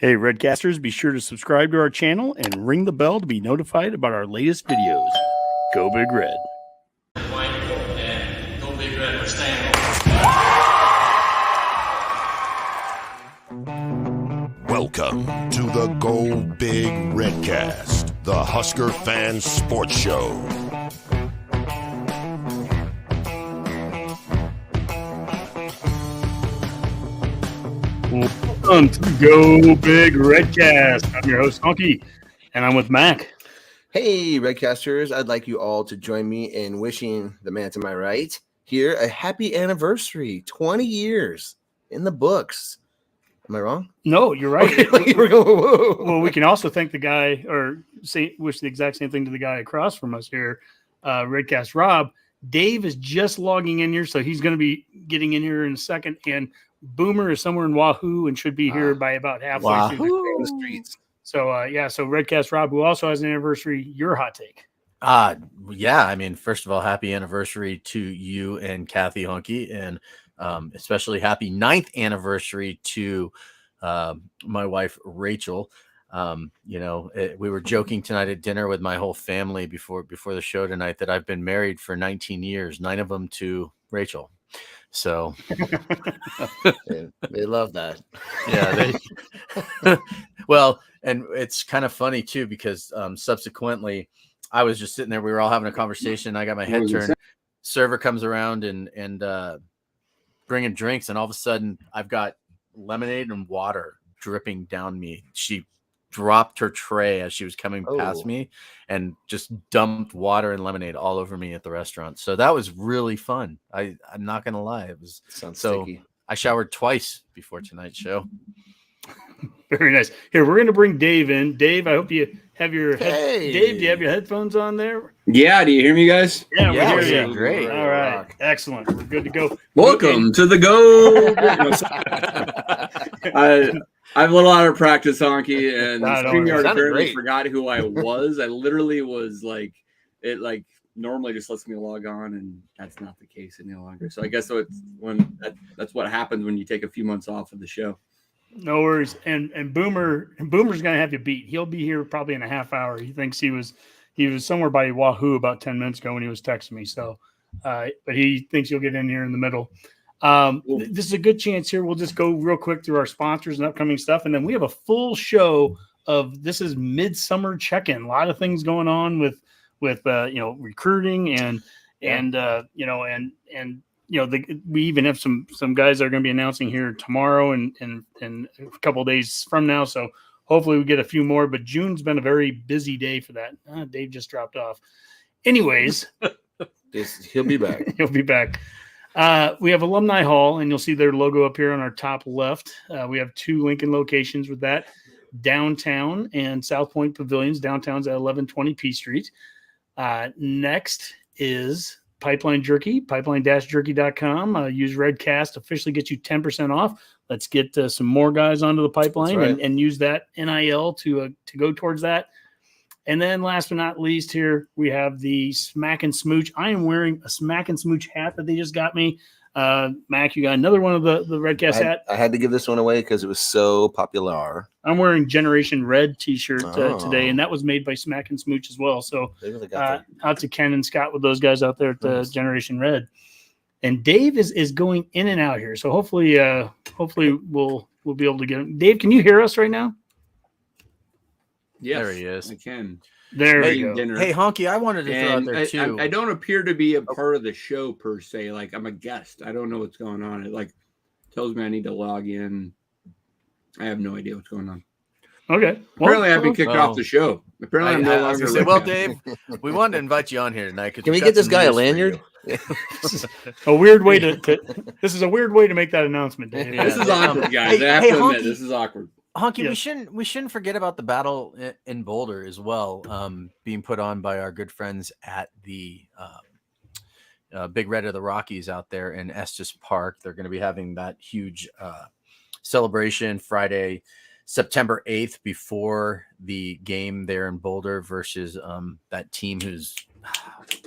Hey, Redcasters, be sure to subscribe to our channel and ring the bell to be notified about our latest videos. Go Big Red. White and Go Big Red, we're staying. Welcome to the Go Big Redcast, the Husker Fan Sports Show. Welcome to Go Big Redcast. I'm your host, Honky, and I'm with Mac. Hey, Redcasters, I'd like you all to join me in wishing the man to my right here a happy anniversary. 20 years in the books. Am I wrong? No, you're right. Okay, Well, we can also thank the guy, or wish the exact same thing to the guy across from us here, Redcast Rob. Dave is just logging in here, so he's going to be getting in here in a second. And Boomer is somewhere in Wahoo and should be here by about halfway through the streets. So, so Redcast Rob, who also has an anniversary, your hot take. Yeah, I mean, first of all, happy anniversary to you and Kathy Hunky, and especially happy 9th anniversary to my wife, Rachel. We were joking tonight at dinner with my whole family before the show tonight that I've been married for 19 years, 9 of them to Rachel. So they love that. Yeah. Well, and it's kind of funny too, because subsequently I was just sitting there, we were all having a conversation. I got my head turned, server comes around and bringing drinks. And all of a sudden I've got lemonade and water dripping down me. She dropped her tray as she was coming past me and just dumped water and lemonade all over me at the restaurant. So that was really fun. I'm not going to lie. It was so sticky. I showered twice before tonight's show. Very nice. Here, we're going to bring Dave in. Dave, I hope you have your Dave, do you have your headphones on there? Yeah, do you hear me, guys? Yeah, we're here. you. Great. All right. Excellent. We're good to go. Welcome to the Go. I have a little out of practice, Honky, and StreamYard apparently forgot who I was. I literally was like, it like normally just lets me log on, and that's not the case any longer. So I guess that's what happens when you take a few months off of the show. No worries. And Boomer's going to have you beat. He'll be here probably in a half hour. He thinks he was somewhere by Wahoo about 10 minutes ago when he was texting me. So, but he thinks he'll get in here in the middle. This is a good chance here. We'll just go real quick through our sponsors and upcoming stuff. And then we have a full show of this is Midsummer check-in. A lot of things going on with recruiting and we even have some guys that are going to be announcing here tomorrow and a couple of days from now. So hopefully we get a few more, but June's been a very busy day for that. Dave just dropped off. Anyways, he'll be back. He'll be back. We have Alumni Hall, and you'll see their logo up here on our top left. We have 2 Lincoln locations with that, downtown and South Point Pavilions. Downtown's at 1120 P Street. Next is Pipeline Jerky, pipeline-jerky.com. Use Redcast, officially get you 10% off. Let's get some more guys onto the pipeline and use that NIL to go towards that. And then last but not least here, we have the Smack and Smooch. I am wearing a Smack and Smooch hat that they just got me. Mac, you got another one of the Redcast hat? I had to give this one away because it was so popular. I'm wearing Generation Red t-shirt today, and that was made by Smack and Smooch as well. So out to Ken and Scott with those guys out there at Generation Red. And Dave is going in and out here. So hopefully we'll be able to get him. Dave, can you hear us right now? Yes, there he is. I can. There we go. Dinner. Hey, Honky, I wanted to throw out there too. I don't appear to be a part of the show per se. Like I'm a guest. I don't know what's going on. It like tells me I need to log in. I have no idea what's going on. Okay. Apparently, I've been kicked off the show. Apparently, I'm no longer. Well, Dave, we wanted to invite you on here tonight. Can we get this guy a lanyard? This is a weird way This is a weird way to make that announcement, Dave. Yeah. This is awkward, guys. I have to admit, this is awkward. Honky, we shouldn't forget about the battle in Boulder as well, being put on by our good friends at the Big Red of the Rockies out there in Estes Park. They're going to be having that huge celebration Friday, September 8th, before the game there in Boulder versus that team whose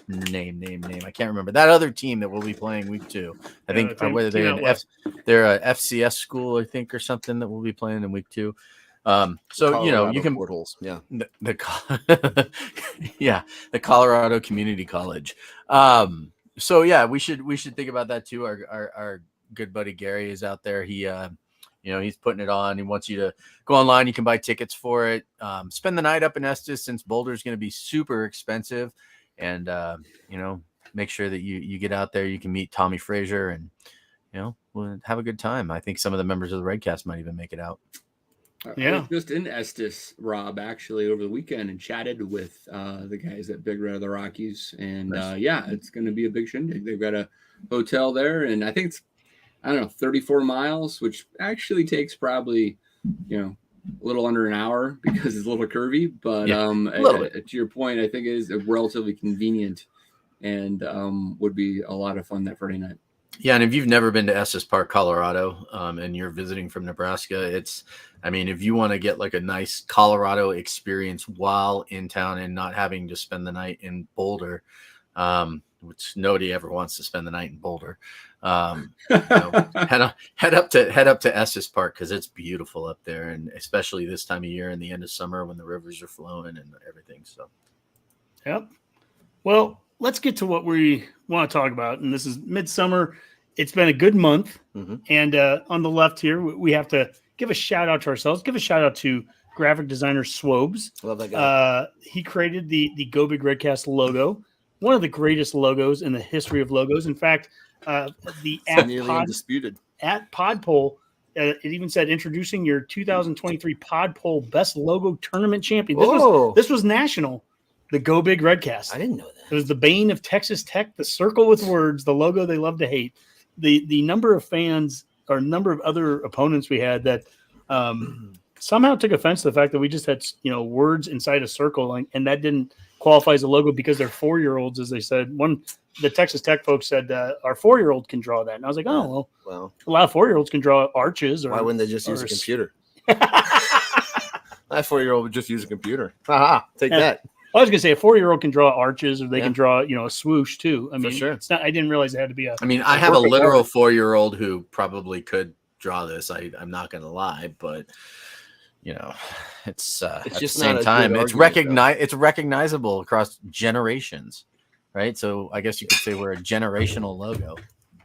name. I can't remember that other team that we'll be playing week 2. I think whether they're a FCS school, I think, or something that we'll be playing in week 2. So, you know, you Colorado can portholes. Yeah. The Colorado Community College. So yeah, we should think about that too. Our good buddy Gary is out there. He he's putting it on. He wants you to go online. You can buy tickets for it. Spend the night up in Estes, since Boulder's going to be super expensive, and make sure that you get out there. You can meet Tommy Frazier, and we'll have a good time. I think some of the members of the Redcast might even make it out. I was just in Estes, Rob, actually over the weekend, and chatted with the guys at Big Red of the Rockies, and it's going to be a big shindig. They've got a hotel there, and I think it's 34 miles, which actually takes probably a little under an hour because it's a little curvy. But to your point, I think it is relatively convenient and would be a lot of fun that Friday night. Yeah, and if you've never been to Estes Park, Colorado, and you're visiting from Nebraska, if you want to get like a nice Colorado experience while in town and not having to spend the night in Boulder, which nobody ever wants to spend the night in Boulder, head up to Estes Park, because it's beautiful up there, and especially this time of year in the end of summer when the rivers are flowing and everything. So, yep. Well, let's get to what we want to talk about, and this is Midsummer. It's been a good month, and on the left here, we have to give a shout out to ourselves. Give a shout out to graphic designer Swobes. Love that guy. He created the Go Big Redcast logo, one of the greatest logos in the history of logos. In fact, the undisputed at Podpole, it even said introducing your 2023 Podpole Best Logo Tournament Champion. This was national. The Go Big Redcast. I didn't know that. It was the bane of Texas Tech, the circle with words, the logo they love to hate. The number of fans or number of other opponents we had that somehow took offense to the fact that we just had words inside a circle, and that didn't qualify as a logo because they're 4-year-olds, as they said. The Texas Tech folks said our 4-year-old can draw that, and I was like, well, a lot of 4-year-olds can draw arches. Why wouldn't they just use a computer? My 4-year-old would just use a computer. Take that. I was going to say a 4-year-old can draw arches, or they can draw, a swoosh too. I mean, for sure. It's not. I didn't realize it had to be a. I mean, I have a literal 4-year-old who probably could draw this. I'm not going to lie, but it's at the same time, it's recognizable across generations, right? So I guess you could say we're a generational logo.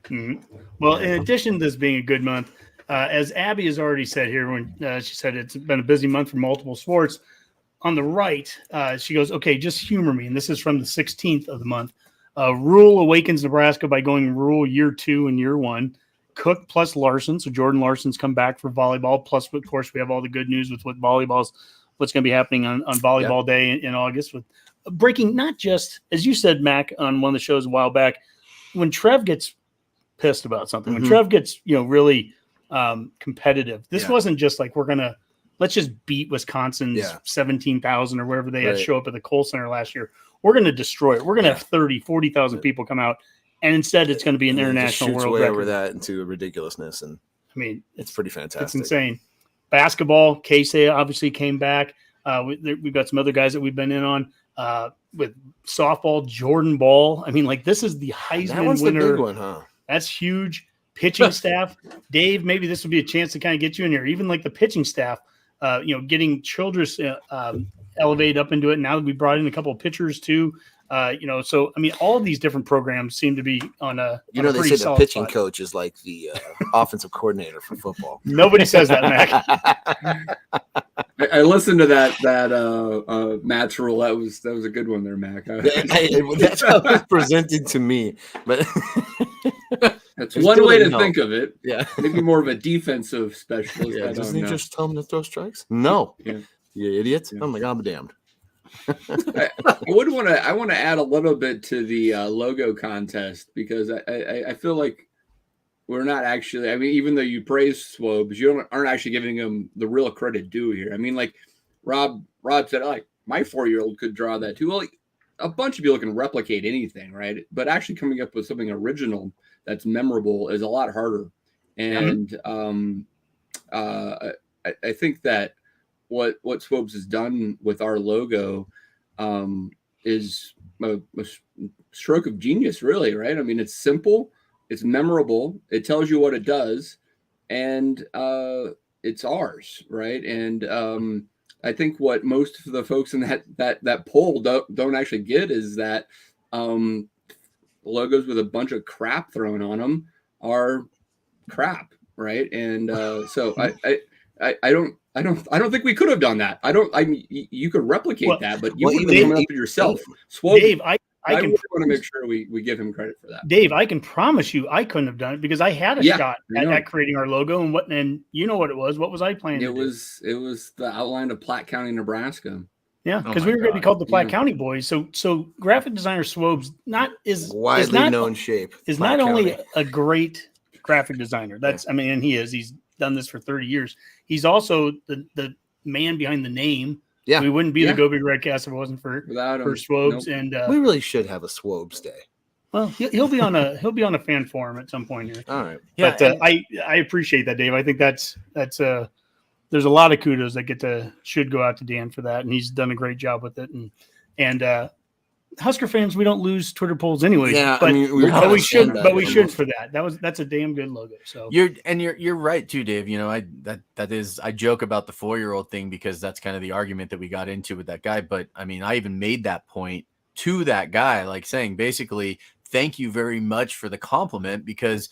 Mm-hmm. Well, in addition to this being a good month, as Abby has already said here, when she said it's been a busy month for multiple sports. On the right, she goes, okay, just humor me. And this is from the 16th of the month. Rule awakens Nebraska by going Rule year 2 and year 1. Cook plus Larson. So Jordan Larson's come back for volleyball. Plus, of course, we have all the good news with what's going to be happening on Volleyball Day in August. With breaking, not just, as you said, Mac, on one of the shows a while back, when Trev gets pissed about something, when Trev gets, really competitive, this wasn't just like let's just beat Wisconsin's 17,000 or wherever they had to show up at the Kohl Center last year. We're going to destroy it. We're going to have 30, 40,000 people come out. And instead, it's going to be an international world record. Over that into ridiculously. And I mean, it's pretty fantastic. It's insane. Basketball, Casey obviously came back. We've got some other guys that we've been in on with softball, Jordan Ball. I mean, this is the Heisman winner. The big one, huh? That's huge. Pitching staff. Dave, maybe this would be a chance to kind of get you in here. Even the pitching staff. Getting Childress elevated up into it. Now that we brought in a couple of pitchers too, so I mean, all these different programs seem to be on a. They say the pitching coach is like the offensive coordinator for football. Nobody says that, Mac. I listened to that Matt's rule. That was a good one there, Mac. That's how it was presented to me, but. That's one way to think of it. Yeah. Maybe more of a defensive specialist. Yeah, doesn't he just tell him to throw strikes? No. Yeah. You idiot. Yeah. I'm like, I'm damned. I want to add a little bit to the logo contest, because I feel like we're not actually, even though you praise Swobes, you aren't actually giving him the real credit due here. I mean, Rob said, my 4-year-old could draw that too. Well, a bunch of people can replicate anything, right? But actually coming up with something original that's memorable is a lot harder. And I think that what Swobes has done with our logo is a stroke of genius, really, right? I mean, it's simple, it's memorable, it tells you what it does, and it's ours, right? And I think what most of the folks in that poll don't actually get is that logos with a bunch of crap thrown on them are crap, right? And so I don't think we could have done that. You could replicate that, but you wouldn't have come up with yourself. Dave, I really want to make sure we give him credit for that. Dave, I can promise you I couldn't have done it because I had a shot at creating our logo and you know what it was. What was I planning? It was the outline of Platte County, Nebraska. Yeah, because we were going to be called the Platte County Boys. So graphic designer Swobes is widely known shape. Is not only a great graphic designer. And he is. He's done this for 30 years. He's also the man behind the name. Yeah, we wouldn't be the Go Big Redcast if it wasn't for Swobes. Nope. And we really should have a Swobes day. Well, he'll be on a fan forum at some point here. All right. Yeah, but I appreciate that, Dave. I think that's there's a lot of kudos that should go out to Dan for that, and he's done a great job with it. And Husker fans, we don't lose Twitter polls anyway. Yeah, but we should. But we should for that. That's a damn good logo. So you're right too, Dave. You know, I joke about the 4-year-old thing because that's kind of the argument that we got into with that guy. But I mean, I even made that point to that guy, like saying basically, thank you very much for the compliment because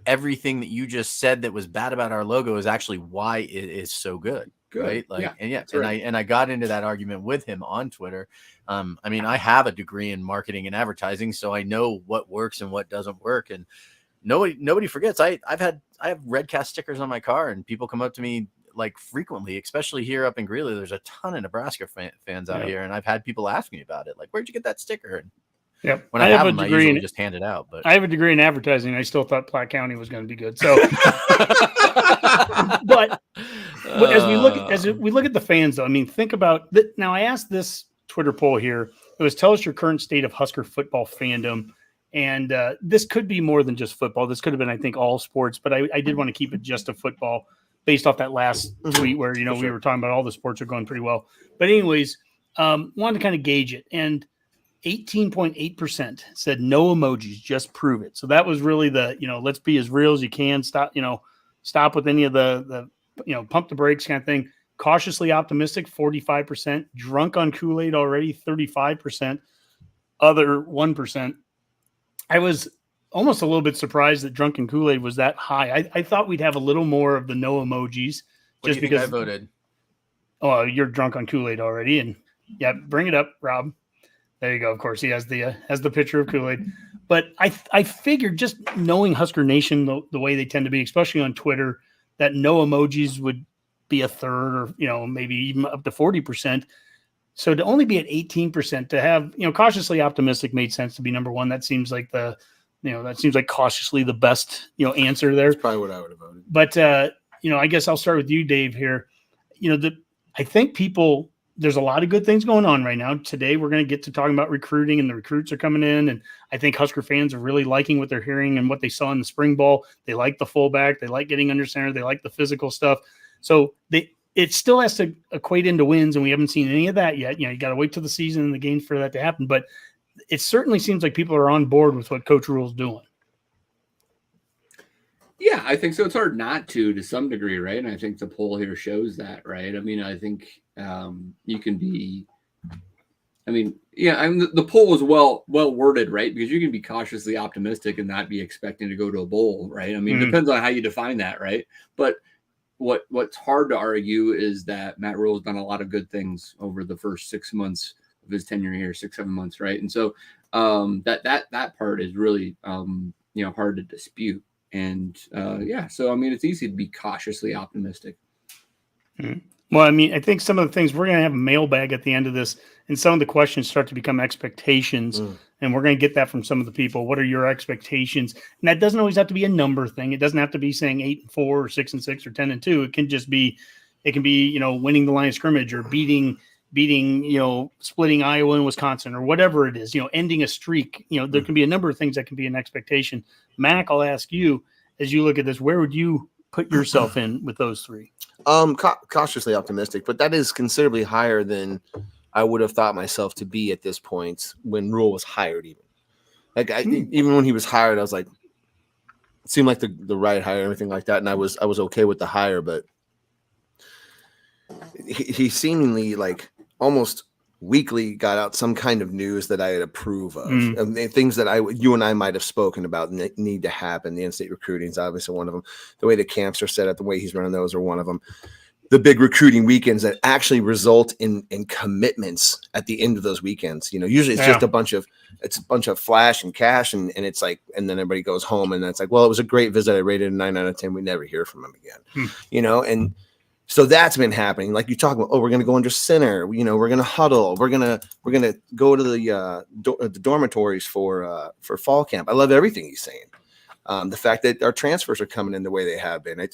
everything that you just said that was bad about our logo is actually why it is so good. Right. Like, and I got into that argument with him on Twitter. I mean, I have a degree in marketing and advertising, so I know what works and what doesn't work. And nobody forgets. I have Redcast stickers on my car, and people come up to me like frequently, especially here up in Greeley. There's a ton of Nebraska fans out here, and I've had people ask me about it, like, "Where'd you get that sticker?" And when I have them, I usually just hand it out. But I have a degree in advertising. I still thought Platte County was going to be good. So, but as we look at the fans, though, I mean, think about that. Now, I asked this Twitter poll here. It was tell us your current state of Husker football fandom, and this could be more than just football. This could have been, I think, all sports. But I did want to keep it just to football, based off that last tweet where we were talking about all the sports are going pretty well. But anyways, wanted to kind of gauge it, and 18.8% said no emojis, just prove it. So that was really the, let's be as real as you can. Stop with any of the pump the brakes kind of thing. Cautiously optimistic, 45%. Drunk on Kool-Aid already, 35%. Other 1%. I was almost a little bit surprised that drunken Kool-Aid was that high. I thought we'd have a little more of the no emojis. What just because I voted. Oh, you're drunk on Kool-Aid already. And yeah, bring it up, Rob. There you go. Of course, he has the picture of Kool-Aid. But I figured, just knowing Husker Nation the way they tend to be, especially on Twitter, that no emojis would be a third or maybe even up to 40%. So to only be at 18%, to have cautiously optimistic made sense to be number one. That seems like cautiously the best answer there. That's probably what I would have voted. But I guess I'll start with you, Dave. Here, I think there's a lot of good things going on right now. Today, we're going to get to talking about recruiting, and the recruits are coming in. And I think Husker fans are really liking what they're hearing and what they saw in the spring ball. They like the fullback. They like getting under center. They like the physical stuff. So it still has to equate into wins, and we haven't seen any of that yet. You got to wait till the season and the games for that to happen. But it certainly seems like people are on board with what Coach Rule's doing. Yeah, I think so. It's hard not to some degree, right? And I think the poll here shows that, right? I mean, I think you can be. I mean, the poll was well worded, right? Because you can be cautiously optimistic and not be expecting to go to a bowl, right? I mean, it depends on how you define that, right? But what's hard to argue is that Matt Rule has done a lot of good things over the first 6 months of his tenure here, 6-7 months, right? And so that part is really hard to dispute. And so I mean, it's easy to be cautiously optimistic. Well, I mean, I think some of the things, we're going to have a mailbag at the end of this, and some of the questions start to become expectations, and we're going to get that from some of the people. What are your expectations? And that doesn't always have to be a number thing. It doesn't have to be saying 8-4 or 6-6 or 10-2. It can just be, winning the line of scrimmage or beating, splitting Iowa and Wisconsin or whatever it is, ending a streak. There can be a number of things that can be an expectation. Mac, I'll ask you, as you look at this, where would you put yourself in with those three? Cautiously optimistic, but that is considerably higher than I would have thought myself to be at this point when Rule was hired. Even when he was hired, I was like, it seemed like the right hire and everything like that, and I was okay with the hire. But he seemingly like almost weekly got out some kind of news that I'd approve of, and things that you and I might have spoken about need to happen. The in-state recruiting is obviously one of them. The way the camps are set up, the way he's running those are one of them. The big recruiting weekends that actually result in commitments at the end of those weekends. Usually it's just a bunch of flash and cash, and it's like, and then everybody goes home, and then it's like, well, it was a great visit. I rated a 9 out of 10. We never hear from him again. And so that's been happening. Like you talk about, we're going to go under center. We're going to huddle. We're going to go to the dormitories for fall camp. I love everything he's saying. The fact that our transfers are coming in the way they have been.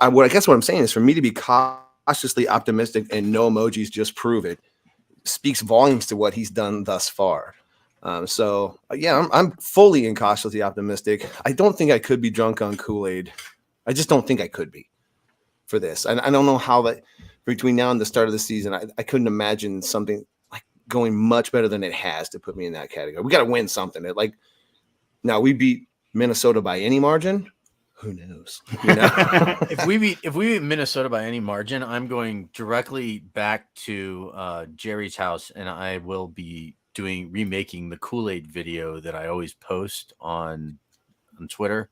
What I'm saying is, for me to be cautiously optimistic and no emojis, just prove it, speaks volumes to what he's done thus far. I'm fully and cautiously optimistic. I don't think I could be drunk on Kool-Aid. I just don't think I could be for this. I don't know how that between now and the start of the season, I couldn't imagine something like going much better than it has to put me in that category. We got to win something. Now we beat Minnesota by any margin. Who knows? If we beat Minnesota by any margin, I'm going directly back to Jerry's house, and I will be remaking the Kool-Aid video that I always post on Twitter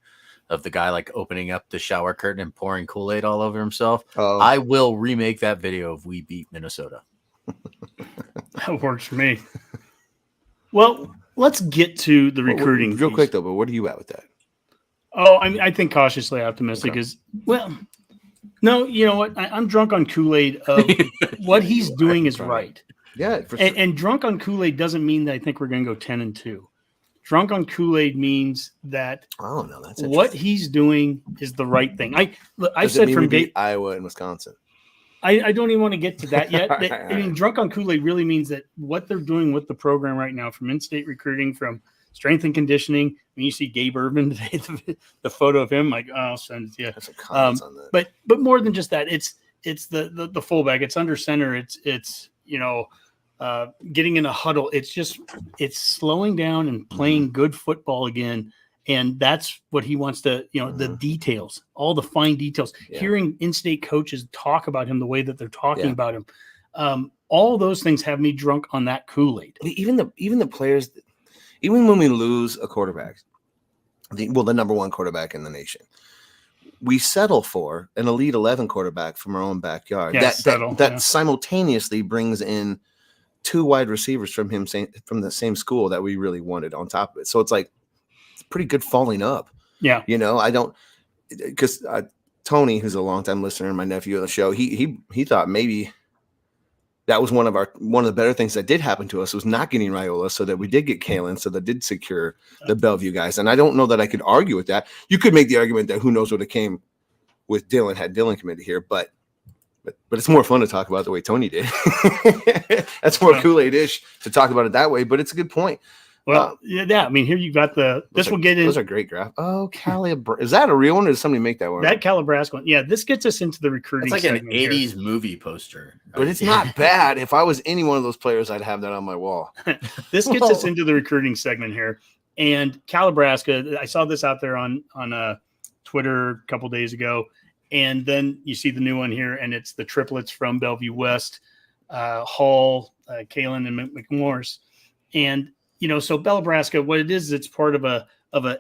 of the guy like opening up the shower curtain and pouring Kool-Aid all over himself. Oh. I will remake that video if we beat Minnesota. That works for me. Well, let's get to the recruiting real quick though. But what are you at with that? Oh, I think cautiously optimistic is, no, you know what? I'm drunk on Kool-Aid of what he's doing is right. Yeah. And drunk on Kool-Aid doesn't mean that I think we're going to go 10-2. Drunk on Kool-Aid means that what he's doing is the right thing. I've said from day Iowa and Wisconsin. I don't even want to get to that yet. I mean, drunk on Kool-Aid really means that what they're doing with the program right now, from in-state recruiting, from strength and conditioning. When you see Gabe Urban today, the photo of him, like, I'll send it to you. Have some comments on that. But more than just that, it's the fullback. It's under center. It's getting in a huddle. It's slowing down and playing good football again. And that's what he wants to, the details, all the fine details. Yeah. Hearing in-state coaches talk about him the way that they're talking about him, all those things have me drunk on that Kool-Aid. Even the players, even when we lose a quarterback, the number one quarterback in the nation, we settle for an Elite 11 quarterback from our own backyard. Yeah, that simultaneously brings in two wide receivers from the same school that we really wanted on top of it. So it's like, it's pretty good falling up. Yeah. I don't, because Tony, who's a longtime listener and my nephew of the show, he thought maybe that was one of the better things that did happen to us was not getting Raiola, so that we did get Kalen, so that did secure the Bellevue guys. And I don't know that I could argue with that. You could make the argument that who knows what it came with Dylan had Dylan committed here, but it's more fun to talk about the way Tony did. That's more Kool-Aid-ish to talk about it that way, but it's a good point. Well, yeah. I mean, here you got this will get in. Those are great graphs. Oh, is that a real one, or did somebody make that one? That Calabrasco one. Yeah, this gets us into the recruiting. It's like an 80s movie poster. But it's not bad. If I was any one of those players, I'd have that on my wall. This gets us into the recruiting segment here. And Calabrasco, I saw this out there on Twitter a couple days ago. And then you see the new one here, and it's the triplets from Bellevue West, Hall, Kalen, and McMorris. And so Bellabrasca, what it is, it's part of a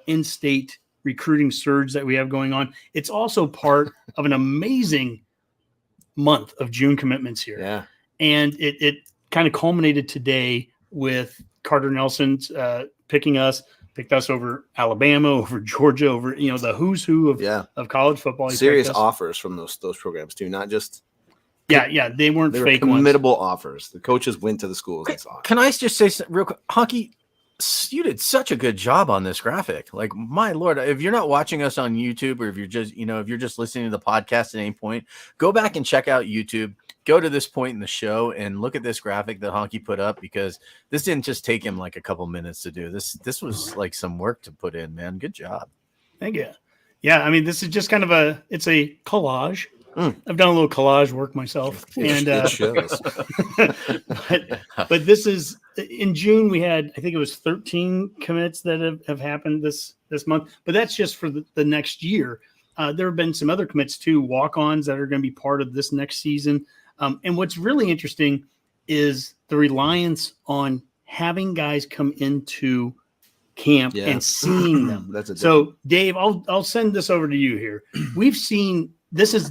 in-state recruiting surge that we have going on. It's also part of an amazing month of June commitments here. Yeah. And it kind of culminated today with Carter Nelson's picked us over Alabama, over Georgia, over the who's who of college football. Serious offers from those programs too, not just. Yeah, they weren't fake ones. Committable offers. The coaches went to the schools and saw it. Can I just say real quick, Honky, you did such a good job on this graphic. Like, my Lord, if you're not watching us on YouTube, or if you're just listening to the podcast at any point, go back and check out YouTube. Go to this point in the show and look at this graphic that Honky put up, because this didn't just take him like a couple minutes to do. This was like some work to put in, man. Good job. Thank you. Yeah, I mean, this is just kind of a collage. I've done a little collage work myself, and it shows. but this is in June. We had, I think it was 13 commits that have happened this month, but that's just for the next year. There have been some other commits too, walk-ons that are going to be part of this next season. And what's really interesting is the reliance on having guys come into camp and seeing them. So Dave, I'll send this over to you here. We've seen, this is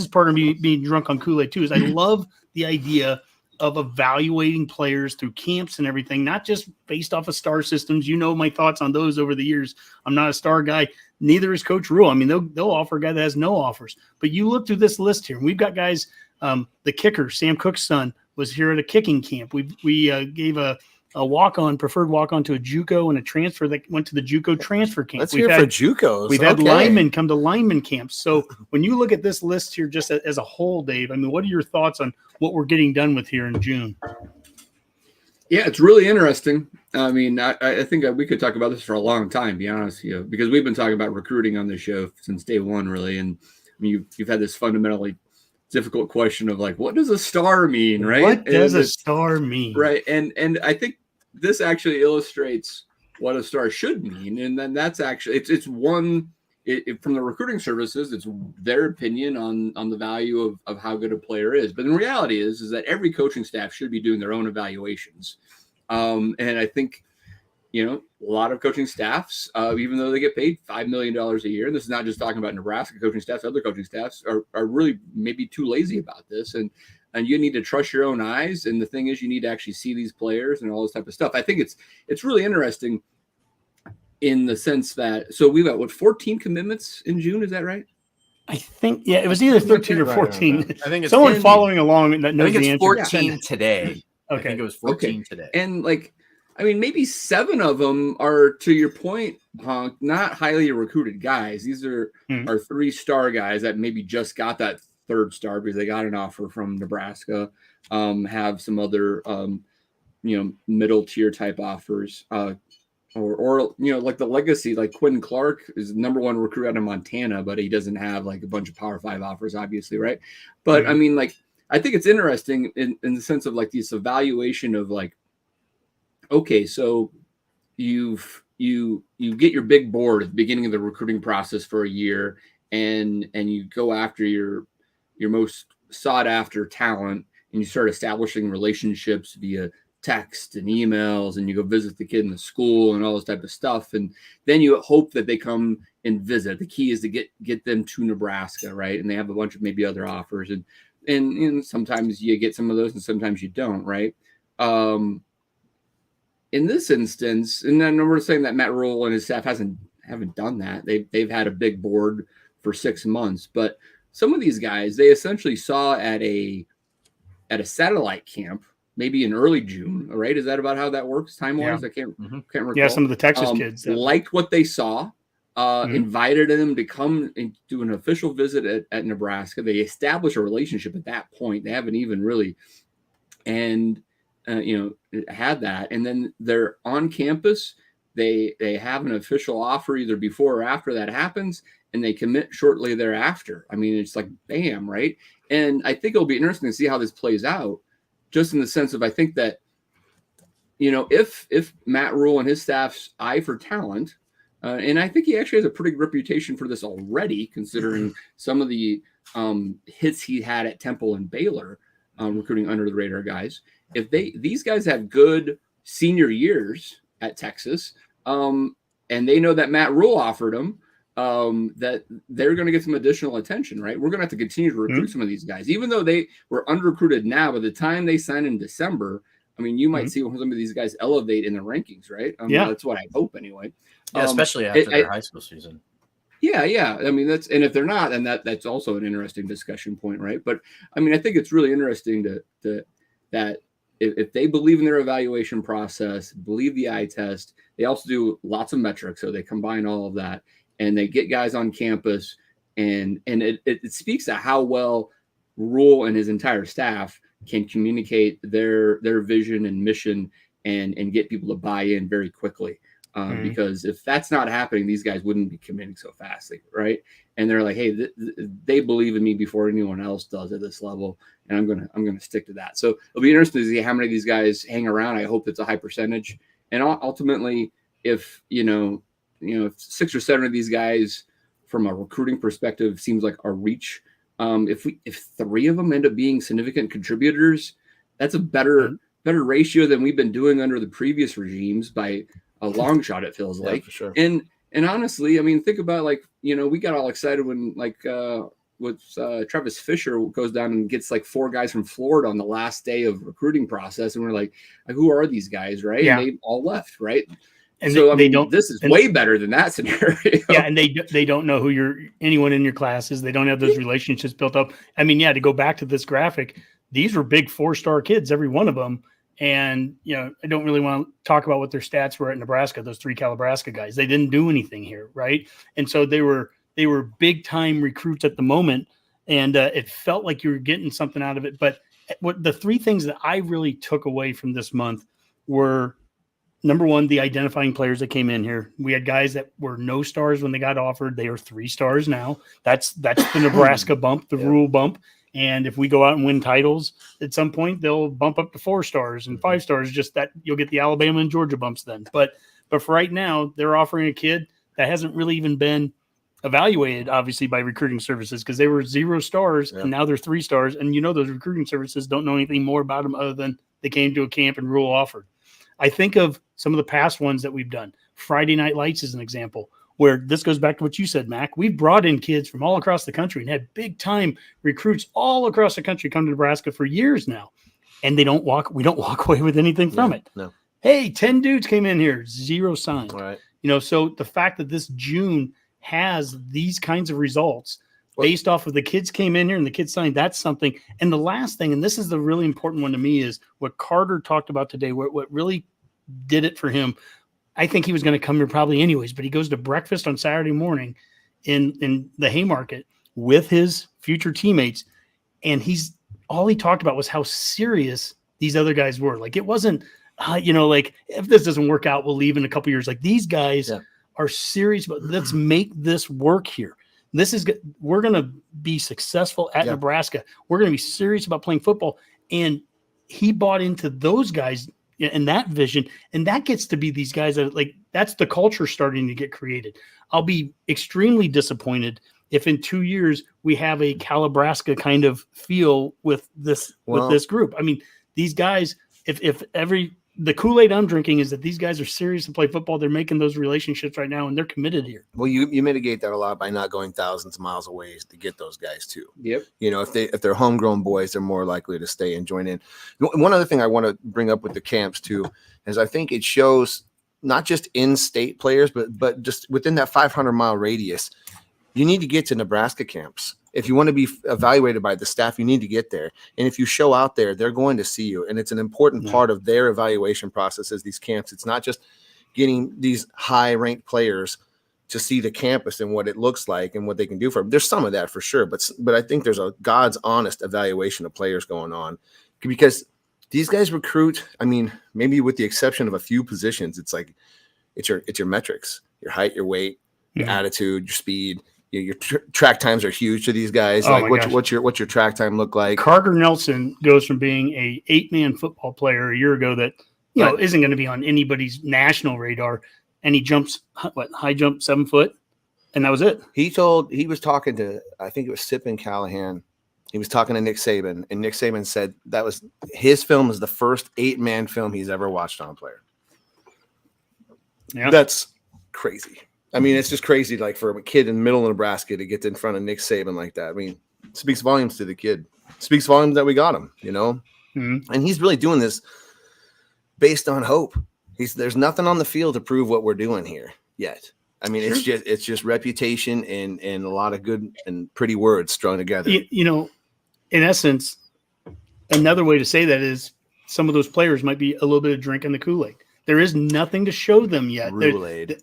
part of me being drunk on Kool-Aid too, is I love the idea of evaluating players through camps and everything, not just based off of star systems. You know my thoughts on those over the years. I'm not a star guy. Neither is Coach Rule. I mean, they'll offer a guy that has no offers. But you look through this list here, and we've got guys, the kicker, Sam Cook's son, was here at a kicking camp. We gave a preferred walk-on to a JUCO and a transfer that went to the JUCO transfer camp. Let's hear for JUCOs. We've had linemen come to lineman camps. So when you look at this list here just as a whole, Dave, I mean, what are your thoughts on what we're getting done with here in June? Yeah, it's really interesting. I mean, I think we could talk about this for a long time, to be honest with you, because we've been talking about recruiting on this show since day one, really. And I mean, you've had this fundamentally difficult question of like, what does a star mean, right? What does a star mean? Right. And I think this actually illustrates what a star should mean. And then that's actually, it's one, from the recruiting services, it's their opinion on the value of how good a player is. But the reality is that every coaching staff should be doing their own evaluations. And I think, a lot of coaching staffs, even though they get paid $5 million a year, and this is not just talking about Nebraska coaching staffs, other coaching staffs are really maybe too lazy about this. And you need to trust your own eyes. And the thing is, you need to actually see these players and all this type of stuff. I think it's really interesting in the sense that, so we've got 14 commitments in June. Is that right? I think, yeah, it was either 13 or 14. I think it's someone 10. following along that knows the answer. 14 today. Okay. I think it was 14 today. And maybe 7 of them are, to your point, Honk, not highly recruited guys. These are 3-star guys that maybe just got that 3rd star because they got an offer from Nebraska, have some other, middle tier type offers, or like the legacy, like Quentin Clark is the #1 recruit out of Montana, but he doesn't have like a bunch of Power 5 offers, obviously, right? But I mean, I think it's interesting in the sense of like this evaluation of like, okay, so you get your big board at the beginning of the recruiting process for a year, and you go after your most sought after talent, and you start establishing relationships via text and emails, and you go visit the kid in the school and all this type of stuff, and then you hope that they come and visit. The key is to get them to Nebraska, right? And they have a bunch of maybe other offers, and sometimes you get some of those, and sometimes you don't, right? In this instance, and then we're saying that Matt Rule and his staff haven't done that. They've had a big board for 6 months, but some of these guys they essentially saw at a satellite camp, maybe in early June, right? Is that about how that works time-wise? Yeah. I can't recall. Yeah, some of the Texas kids liked what they saw, invited them to come and do an official visit at Nebraska. They established a relationship at that point. They haven't even really, and had that. And then they're on campus. They have an official offer either before or after that happens, and they commit shortly thereafter. I mean, it's like bam, right? And I think it'll be interesting to see how this plays out. Just in the sense of, I think that, if Matt Rule and his staff's eye for talent, and I think he actually has a pretty good reputation for this already, considering some of the hits he had at Temple and Baylor, recruiting under the radar guys. If these guys have good senior years at Texas, and they know that Matt Rule offered them, that they're going to get some additional attention, right? We're going to have to continue to recruit some of these guys, even though they were under-recruited now. By the time they sign in December, I mean, you might see some of these guys elevate in the rankings, right? That's what I hope anyway. Yeah, especially after their high school season. Yeah. I mean, and if they're not, then that's also an interesting discussion point, right? But I mean, I think it's really interesting that if they believe in their evaluation process, believe the eye test, they also do lots of metrics, so they combine all of that. And they get guys on campus, and it speaks to how well Rule and his entire staff can communicate their vision and mission and get people to buy in very quickly. Because if that's not happening, these guys wouldn't be committing so fast, right? And they're like, hey, they believe in me before anyone else does at this level, and I'm gonna stick to that. So it'll be interesting to see how many of these guys hang around. I hope it's a high percentage, and ultimately, if 6 or 7 of these guys from a recruiting perspective seems like a reach. If 3 of them end up being significant contributors, that's a better ratio than we've been doing under the previous regimes by a long shot, it feels like. For sure. And honestly, I mean, think about like, we got all excited when like with Travis Fisher goes down and gets like 4 guys from Florida on the last day of recruiting process. And we're like, who are these guys? Right. Yeah. And they all left. Right. And so they don't, this is way better than that scenario. Yeah. And they don't know who anyone in your class is. They don't have those relationships built up. I mean, yeah, to go back to this graphic, these were big 4-star kids, every one of them. And, I don't really want to talk about what their stats were at Nebraska, those 3 Calabrasca guys. They didn't do anything here, right? And so they were big-time recruits at the moment, and it felt like you were getting something out of it. But what the 3 things that I really took away from this month were, number one, the identifying players that came in here. We had guys that were no stars when they got offered. They are 3 stars now. That's the Nebraska bump, the rule bump. And if we go out and win titles at some point, they'll bump up to 4 stars and 5 stars. Just that you'll get the Alabama and Georgia bumps then. But for right now, they're offering a kid that hasn't really even been evaluated, obviously, by recruiting services because they were 0 stars and now they're 3 stars. And those recruiting services don't know anything more about them other than they came to a camp and rule offered. I think of some of the past ones that we've done. Friday Night Lights is an example, where this goes back to what you said, Mac. We've brought in kids from all across the country and had big-time recruits all across the country come to Nebraska for years now, and we don't walk away with anything from it. No. Hey, 10 dudes came in here, 0 signed. All right. So the fact that this June has these kinds of results based off of the kids came in here and the kids signed, that's something. And the last thing, and this is the really important one to me, is what Carter talked about today, what really did it for him. I think he was going to come here probably anyways, but he goes to breakfast on Saturday morning in the Haymarket with his future teammates. And all he talked about was how serious these other guys were. Like, it wasn't, like, if this doesn't work out, we'll leave in a couple years. Like, these guys are serious, but let's make this work here. We're going to be successful at Nebraska. We're going to be serious about playing football. And he bought into those guys and that vision, and that gets to be these guys that, like, that's the culture starting to get created. I'll be extremely disappointed if in 2 years we have a Calabrasca kind of feel with this group. I mean, these guys, if the Kool-Aid I'm drinking is that these guys are serious to play football. They're making those relationships right now, and they're committed here. Well, you mitigate that a lot by not going thousands of miles away to get those guys too. Yep. If they're homegrown boys, they're more likely to stay and join in. One other thing I want to bring up with the camps too is I think it shows not just in-state players, but just within that 500-mile radius, you need to get to Nebraska camps. If you want to be evaluated by the staff, you need to get there. And if you show out there, they're going to see you. And it's an important part of their evaluation process as these camps. It's not just getting these high-ranked players to see the campus and what it looks like and what they can do for them. There's some of that for sure, but I think there's a God's honest evaluation of players going on because these guys recruit. I mean, maybe with the exception of a few positions, it's like it's your metrics, your height, your weight, your attitude, your speed. Your track times are huge to these guys. Like, what's your track time look like? Carter Nelson goes from being a 8-man football player a year ago that isn't going to be on anybody's national radar, and he jumps high jump 7 foot, and that was it. He was talking to, I think it was Sip and Callahan. He was talking to Nick Saban, and Nick Saban said that was his film is the first 8-man film he's ever watched on a player. Yeah, that's crazy. I mean, it's just crazy, like, for a kid in the middle of Nebraska to get in front of Nick Saban like that. I mean, it speaks volumes to the kid. It speaks volumes that we got him, And he's really doing this based on hope. There's nothing on the field to prove what we're doing here yet. I mean, it's just reputation and a lot of good and pretty words strung together. In essence, another way to say that is some of those players might be a little bit of drinking the Kool-Aid. There is nothing to show them yet.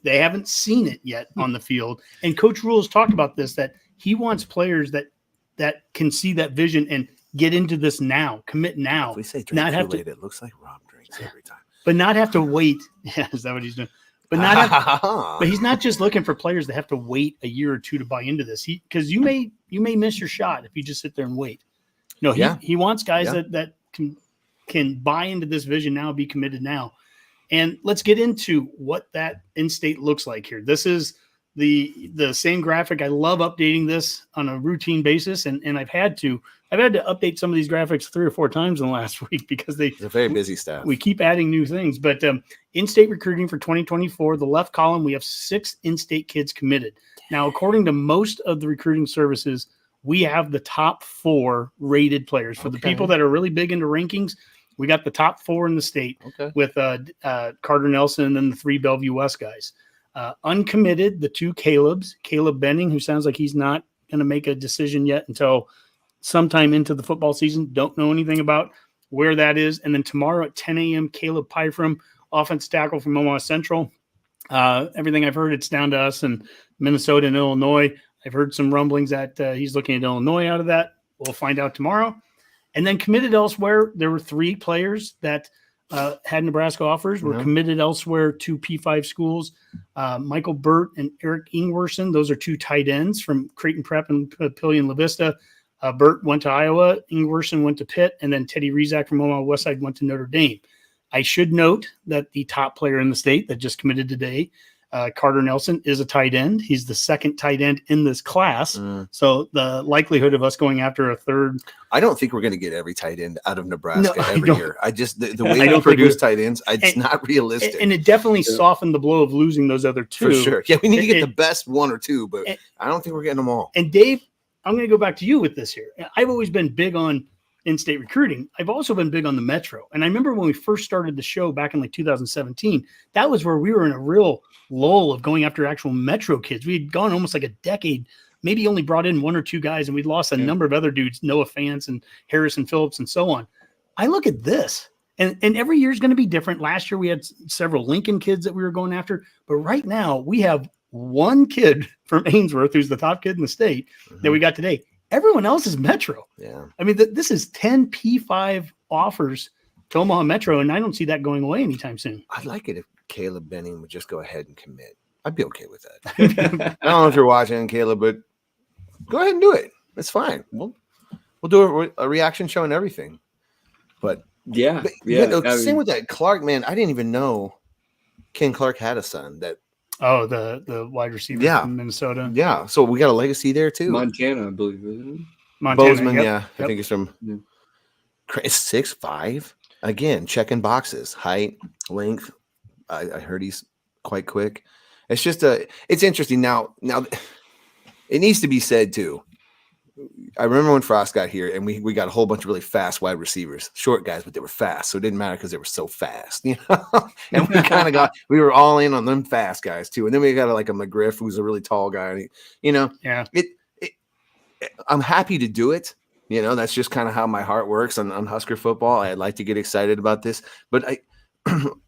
They haven't seen it yet on the field. And Coach Rule has talked about this, that he wants players that can see that vision and get into this now, commit now. If we say drink Kool-Aid, it looks like Rob drinks every time. But not have to wait. Yeah, is that what he's doing? But he's not just looking for players that have to wait a year or two to buy into this. Because you may miss your shot if you just sit there and wait. He wants guys that can buy into this vision now, be committed now. And let's get into what that in-state looks like here. This is the same graphic. I love updating this on a routine basis, and I've had to update some of these graphics 3 or 4 times in the last week because It's a very busy staff. we keep adding new things. But in-state recruiting for 2024, the left column, we have 6 in-state kids committed. Now, according to most of the recruiting services, we have the top 4 rated players. For the people that are really big into rankings, we got the top 4 in the state with Carter Nelson and then the 3 Bellevue West guys. Uncommitted, the 2 Calebs, Caleb Benning, who sounds like he's not going to make a decision yet until sometime into the football season. Don't know anything about where that is. And then tomorrow at 10 a.m., Caleb Pyfrom, offensive tackle from Omaha Central. Everything I've heard, it's down to us in Minnesota and Illinois. I've heard some rumblings that he's looking at Illinois out of that. We'll find out tomorrow. And then committed elsewhere, there were 3 players that had Nebraska offers, were committed elsewhere to P5 schools. Michael Burt and Eric Ingwerson, those are 2 tight ends from Creighton Prep and Papillion La Vista. Burt went to Iowa, Ingwerson went to Pitt, and then Teddy Rizak from Omaha Westside went to Notre Dame. I should note that the top player in the state that just committed today, Carter Nelson, is a tight end. He's the 2nd tight end in this class. So the likelihood of us going after a 3rd. I don't think we're going to get every tight end out of Nebraska No, every year. I just, the way we produce tight ends, it's not realistic. And it definitely softened the blow of losing those other 2. For sure. Yeah, we need to get the best 1 or 2, but I don't think we're getting them all. And Dave, I'm going to go back to you with this here. I've always been big on in-state recruiting. I've also been big on the Metro. And I remember when we first started the show back in like 2017, that was where we were in a real lull of going after actual Metro kids. We had gone almost like a decade, maybe only brought in 1 or 2 guys, and we'd lost a number of other dudes, Noah Fance and Harrison Phillips and so on. I look at this, and every year is going to be different. Last year we had several Lincoln kids that we were going after, but right now we have 1 kid from Ainsworth who's the top kid in the state that we got today. Everyone else is Metro. Yeah. I mean, this is 10 P5 offers to Omaha Metro, and I don't see that going away anytime soon. I'd like it if Caleb Benning would just go ahead and commit. I'd be okay with that. I don't know if you're watching, Caleb, but go ahead and do it. It's fine. We'll do a reaction show and everything. But same with that Clark, man. I didn't even know Ken Clark had a son that. Oh, the wide receiver from Minnesota. Yeah. So we got a legacy there too. Montana, I believe, isn't it? Montana, Bozeman, I think it's from 6'5". Again, checking boxes, height, length. I heard he's quite quick. It's just it's interesting. Now it needs to be said too. I remember when Frost got here and we got a whole bunch of really fast wide receivers, short guys, but they were fast. So it didn't matter because they were so fast, you know. And we were all in on them fast guys too. And then we got like a McGriff who's a really tall guy. And I'm happy to do it. You know, that's just kind of how my heart works on Husker football. I'd like to get excited about this, but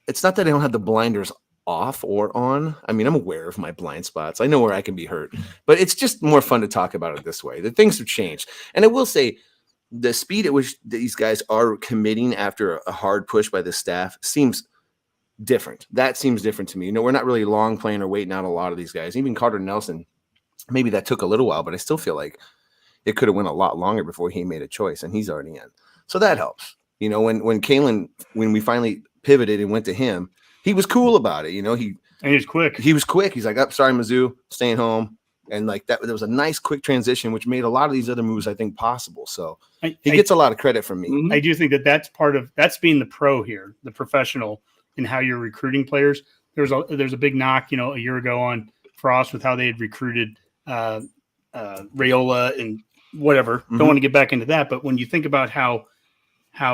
it's not that I don't have the blinders off or on. I mean, I'm aware of my blind spots. I know where I can be hurt, but it's just more fun to talk about it this way. The things have changed. And I will say the speed at which these guys are committing after a hard push by the staff seems different. That seems different to me. You know, we're not really long playing or waiting out a lot of these guys. Even Carter Nelson, maybe that took a little while, but I still feel like it could have went a lot longer before he made a choice, and he's already in. So that helps. You know, when we finally pivoted and went to him, he was cool about it. You know, he was quick. He was quick. He's like, "Oh, sorry, Mizzou, staying home." And like that, there was a nice quick transition, which made a lot of these other moves, I think, possible. So he gets a lot of credit from me. I do think that's part of that's being the pro here, the professional in how you're recruiting players. There's a big knock, you know, a year ago on Frost with how they had recruited Raiola and whatever. Don't want to get back into that, but when you think about how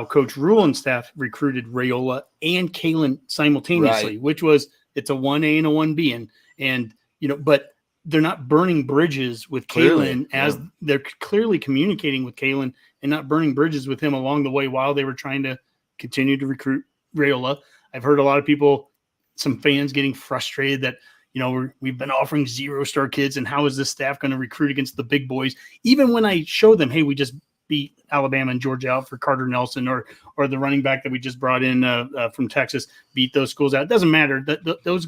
Coach Rule and staff recruited Raiola and Kalen simultaneously, which was it's a 1A and a 1B, and you know, but they're not burning bridges with Kalen as they're clearly communicating with Kalen and not burning bridges with him along the way while they were trying to continue to recruit Raiola. I've heard a lot of people, some fans getting frustrated that, you know, we've been offering 0-star kids, and how is this staff going to recruit against the big boys? Even when I show them, hey, we just beat Alabama and Georgia out for Carter Nelson, or the running back that we just brought in from Texas, beat those schools out. It doesn't matter. Those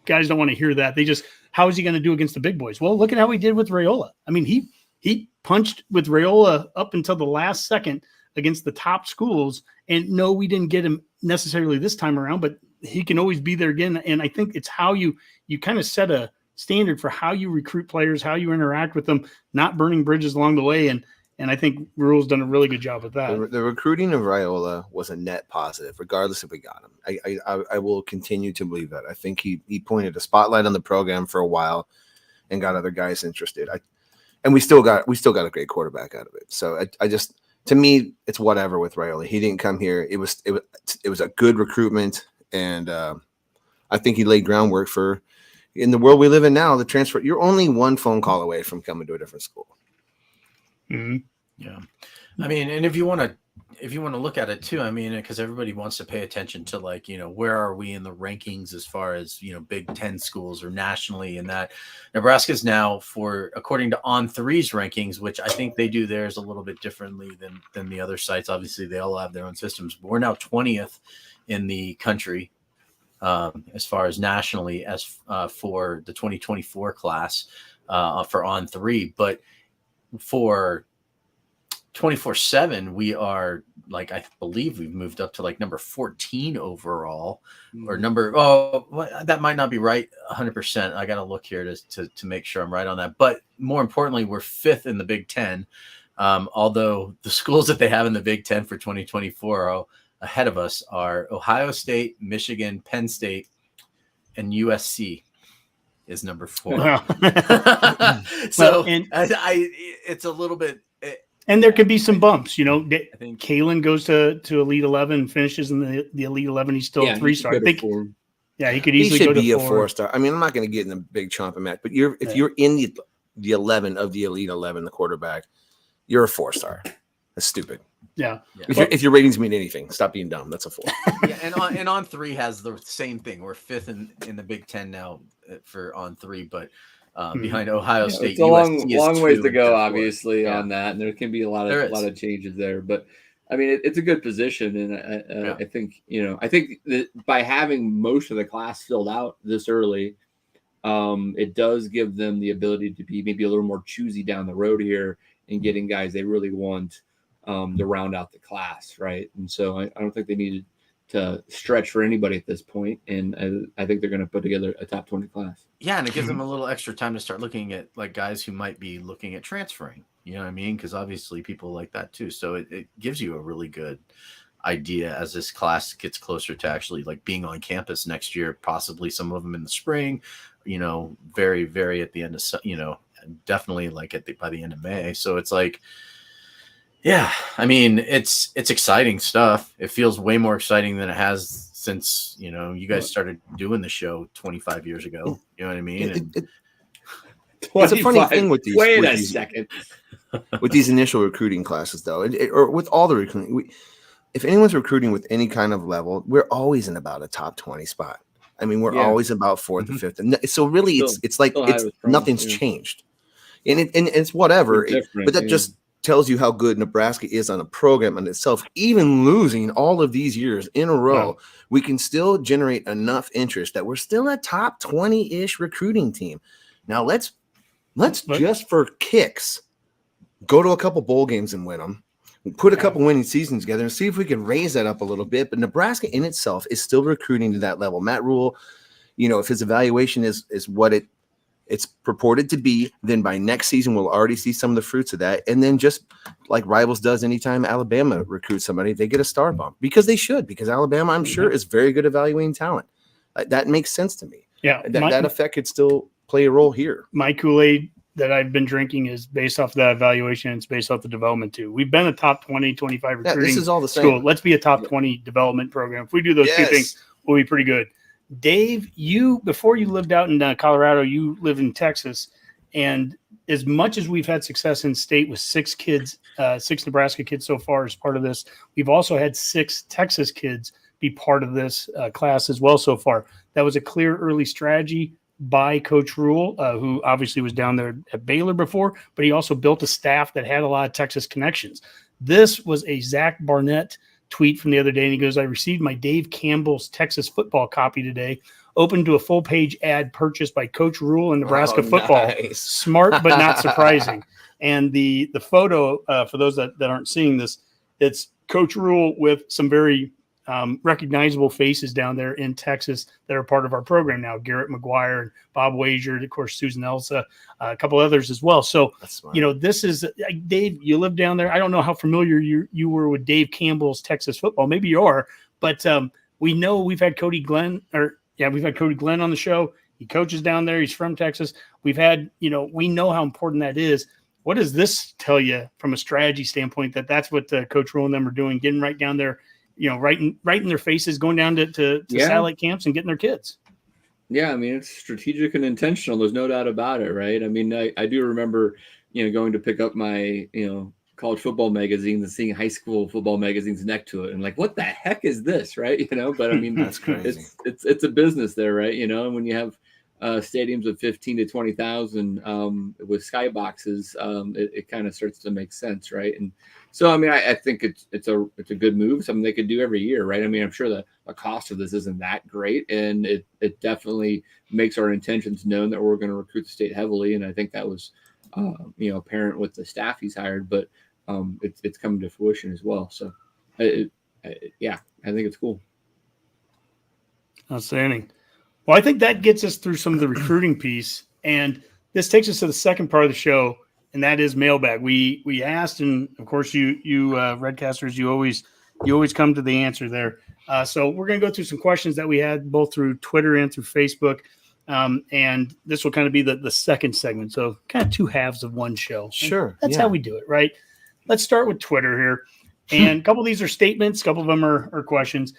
guys don't want to hear that. They just, how is he going to do against the big boys? Well, look at how he did with Raiola. I mean, he punched with Raiola up until the last second against the top schools. And no, we didn't get him necessarily this time around, but he can always be there again. And I think it's how you kind of set standard for how you recruit players, how you interact with them, not burning bridges along the way. And I think Rule's done a really good job with that. The recruiting of Raiola was a net positive, regardless if we got him. I will continue to believe that. I think he pointed a spotlight on the program for a while and got other guys interested. And we still got a great quarterback out of it. So I just, to me, it's whatever with Raiola. He didn't come here. It was a good recruitment, and I think he laid groundwork for, in the world we live in now, the transfer. You're only one phone call away from coming to a different school. Mm-hmm. Yeah, I mean, and if you want to look at it too, I mean, because everybody wants to pay attention to, like, where are we in the rankings as far as, Big Ten schools or nationally, and that Nebraska's now, according to On3's rankings, which I think they do theirs a little bit differently than the other sites. Obviously, they all have their own systems, but we're now 20th in the country as far as nationally as for the 2024 class for On3, but for 24/7, we are, like, I believe we've moved up to like number 14 overall, or that might not be right 100%. I got to look here to make sure I'm right on that. But more importantly, we're 5th in the Big Ten. Although the schools that they have in the Big Ten for 2024 ahead of us are Ohio State, Michigan, Penn State, and USC is number 4. Wow. So it's a little bit. And there could be some bumps, I think Kalen goes to Elite 11 and finishes in the Elite 11. He's still a 3-star. I think. Yeah, he could easily go to 4. He should be a 4-star. I mean, I'm not going to get in a big chomping match, but if you're in the 11 of the Elite 11, the quarterback, you're a 4-star. That's stupid. Yeah. If your ratings mean anything, stop being dumb. That's a 4. Yeah, and On3 has the same thing. We're 5th in the Big Ten now for On3, but behind Ohio State. It's a long ways to go, obviously, on that, and there can be a lot of changes there. But I mean, it's a good position, and I think that by having most of the class filled out this early, it does give them the ability to be maybe a little more choosy down the road here and getting guys they really want to round out the class, right? And so I don't think they needed to stretch for anybody at this point, and I think they're going to put together a top 20 class. Yeah, and it gives them a little extra time to start looking at, like, guys who might be looking at transferring. You know what I mean? Because obviously people like that too. So it gives you a really good idea as this class gets closer to actually, like, being on campus next year. Possibly some of them in the spring. Very, very at the end of definitely like by the end of May. So it's like. Yeah, I mean, it's exciting stuff. It feels way more exciting than it has since, you guys started doing the show 25 years ago. You know what I mean? It's a funny thing with these. Wait a second. With these initial recruiting classes, though, or with all the recruiting, if anyone's recruiting with any kind of level, we're always in about a top 20 spot. I mean, we're always about 4th or 5th. And so really, it's like nothing's changed. And it's whatever. But that just tells you how good Nebraska is on a program in itself. Even losing all of these years in a row, we can still generate enough interest that we're still a top 20-ish recruiting team. Now let's just for kicks go to a couple bowl games and win them. Put a couple winning seasons together and see if we can raise that up a little bit. But Nebraska in itself is still recruiting to that level. Matt Rule, if his evaluation is what it's purported to be, then by next season, we'll already see some of the fruits of that. And then just like Rivals does anytime Alabama recruits somebody, they get a star bump because they should, because Alabama, I'm sure, is very good evaluating talent. That makes sense to me. Yeah. That effect could still play a role here. My Kool-Aid that I've been drinking is based off that evaluation. It's based off the development too. We've been a top 20, 25 recruiting. This is all the same. School. Let's be a top 20 development program. If we do those two things, we'll be pretty good. Dave, before you lived out in Colorado, you lived in Texas, and as much as we've had success in state with 6 Nebraska kids so far as part of this, we've also had 6 Texas kids be part of this class as well so far. That was a clear early strategy by Coach Rule, who obviously was down there at Baylor before, but he also built a staff that had a lot of Texas connections. This was a Zach Barnett tweet from the other day, and he goes, "I received my Dave Campbell's Texas football copy today, open to a full-page ad purchased by Coach Rule in Nebraska football. Nice. Smart but not surprising." And the photo, for those that aren't seeing this, it's Coach Rule with some very recognizable faces down there in Texas that are part of our program now. Garrett McGuire and Bob Wager, of course, Susan Elsa, a couple others as well. So, this is Dave, you live down there. I don't know how familiar you were with Dave Campbell's Texas football. Maybe you are, but we know we've had Cody Glenn on the show. He coaches down there. He's from Texas. We've had, we know how important that is. What does this tell you from a strategy standpoint that's what Coach Rule and them are doing, getting right down there, right in their faces, going down to satellite camps and getting their kids? Yeah, I mean, it's strategic and intentional. There's no doubt about it, right? I mean, I do remember, going to pick up my, college football magazines and seeing high school football magazines next to it and like, what the heck is this, right? But I mean, that's crazy. It's a business there, right? And when you have stadiums of 15 to 20,000 with skyboxes, it kind of starts to make sense, right? And so, I mean, I think it's a good move, something they could do every year, right? I mean, I'm sure the cost of this isn't that great, and it definitely makes our intentions known that we're going to recruit the state heavily, and I think that was apparent with the staff he's hired, but it's coming to fruition as well. So, I think it's cool. Outstanding. Well, I think that gets us through some of the recruiting piece, and this takes us to the second part of the show, and that is mailbag. We asked, and of course, you Redcasters, you always come to the answer there. So we're going to go through some questions that we had both through Twitter and through Facebook, and this will kind of be the second segment. So kind of two halves of one show. Sure, that's how we do it, right? Let's start with Twitter here, and a couple of these are statements, a couple of them are questions.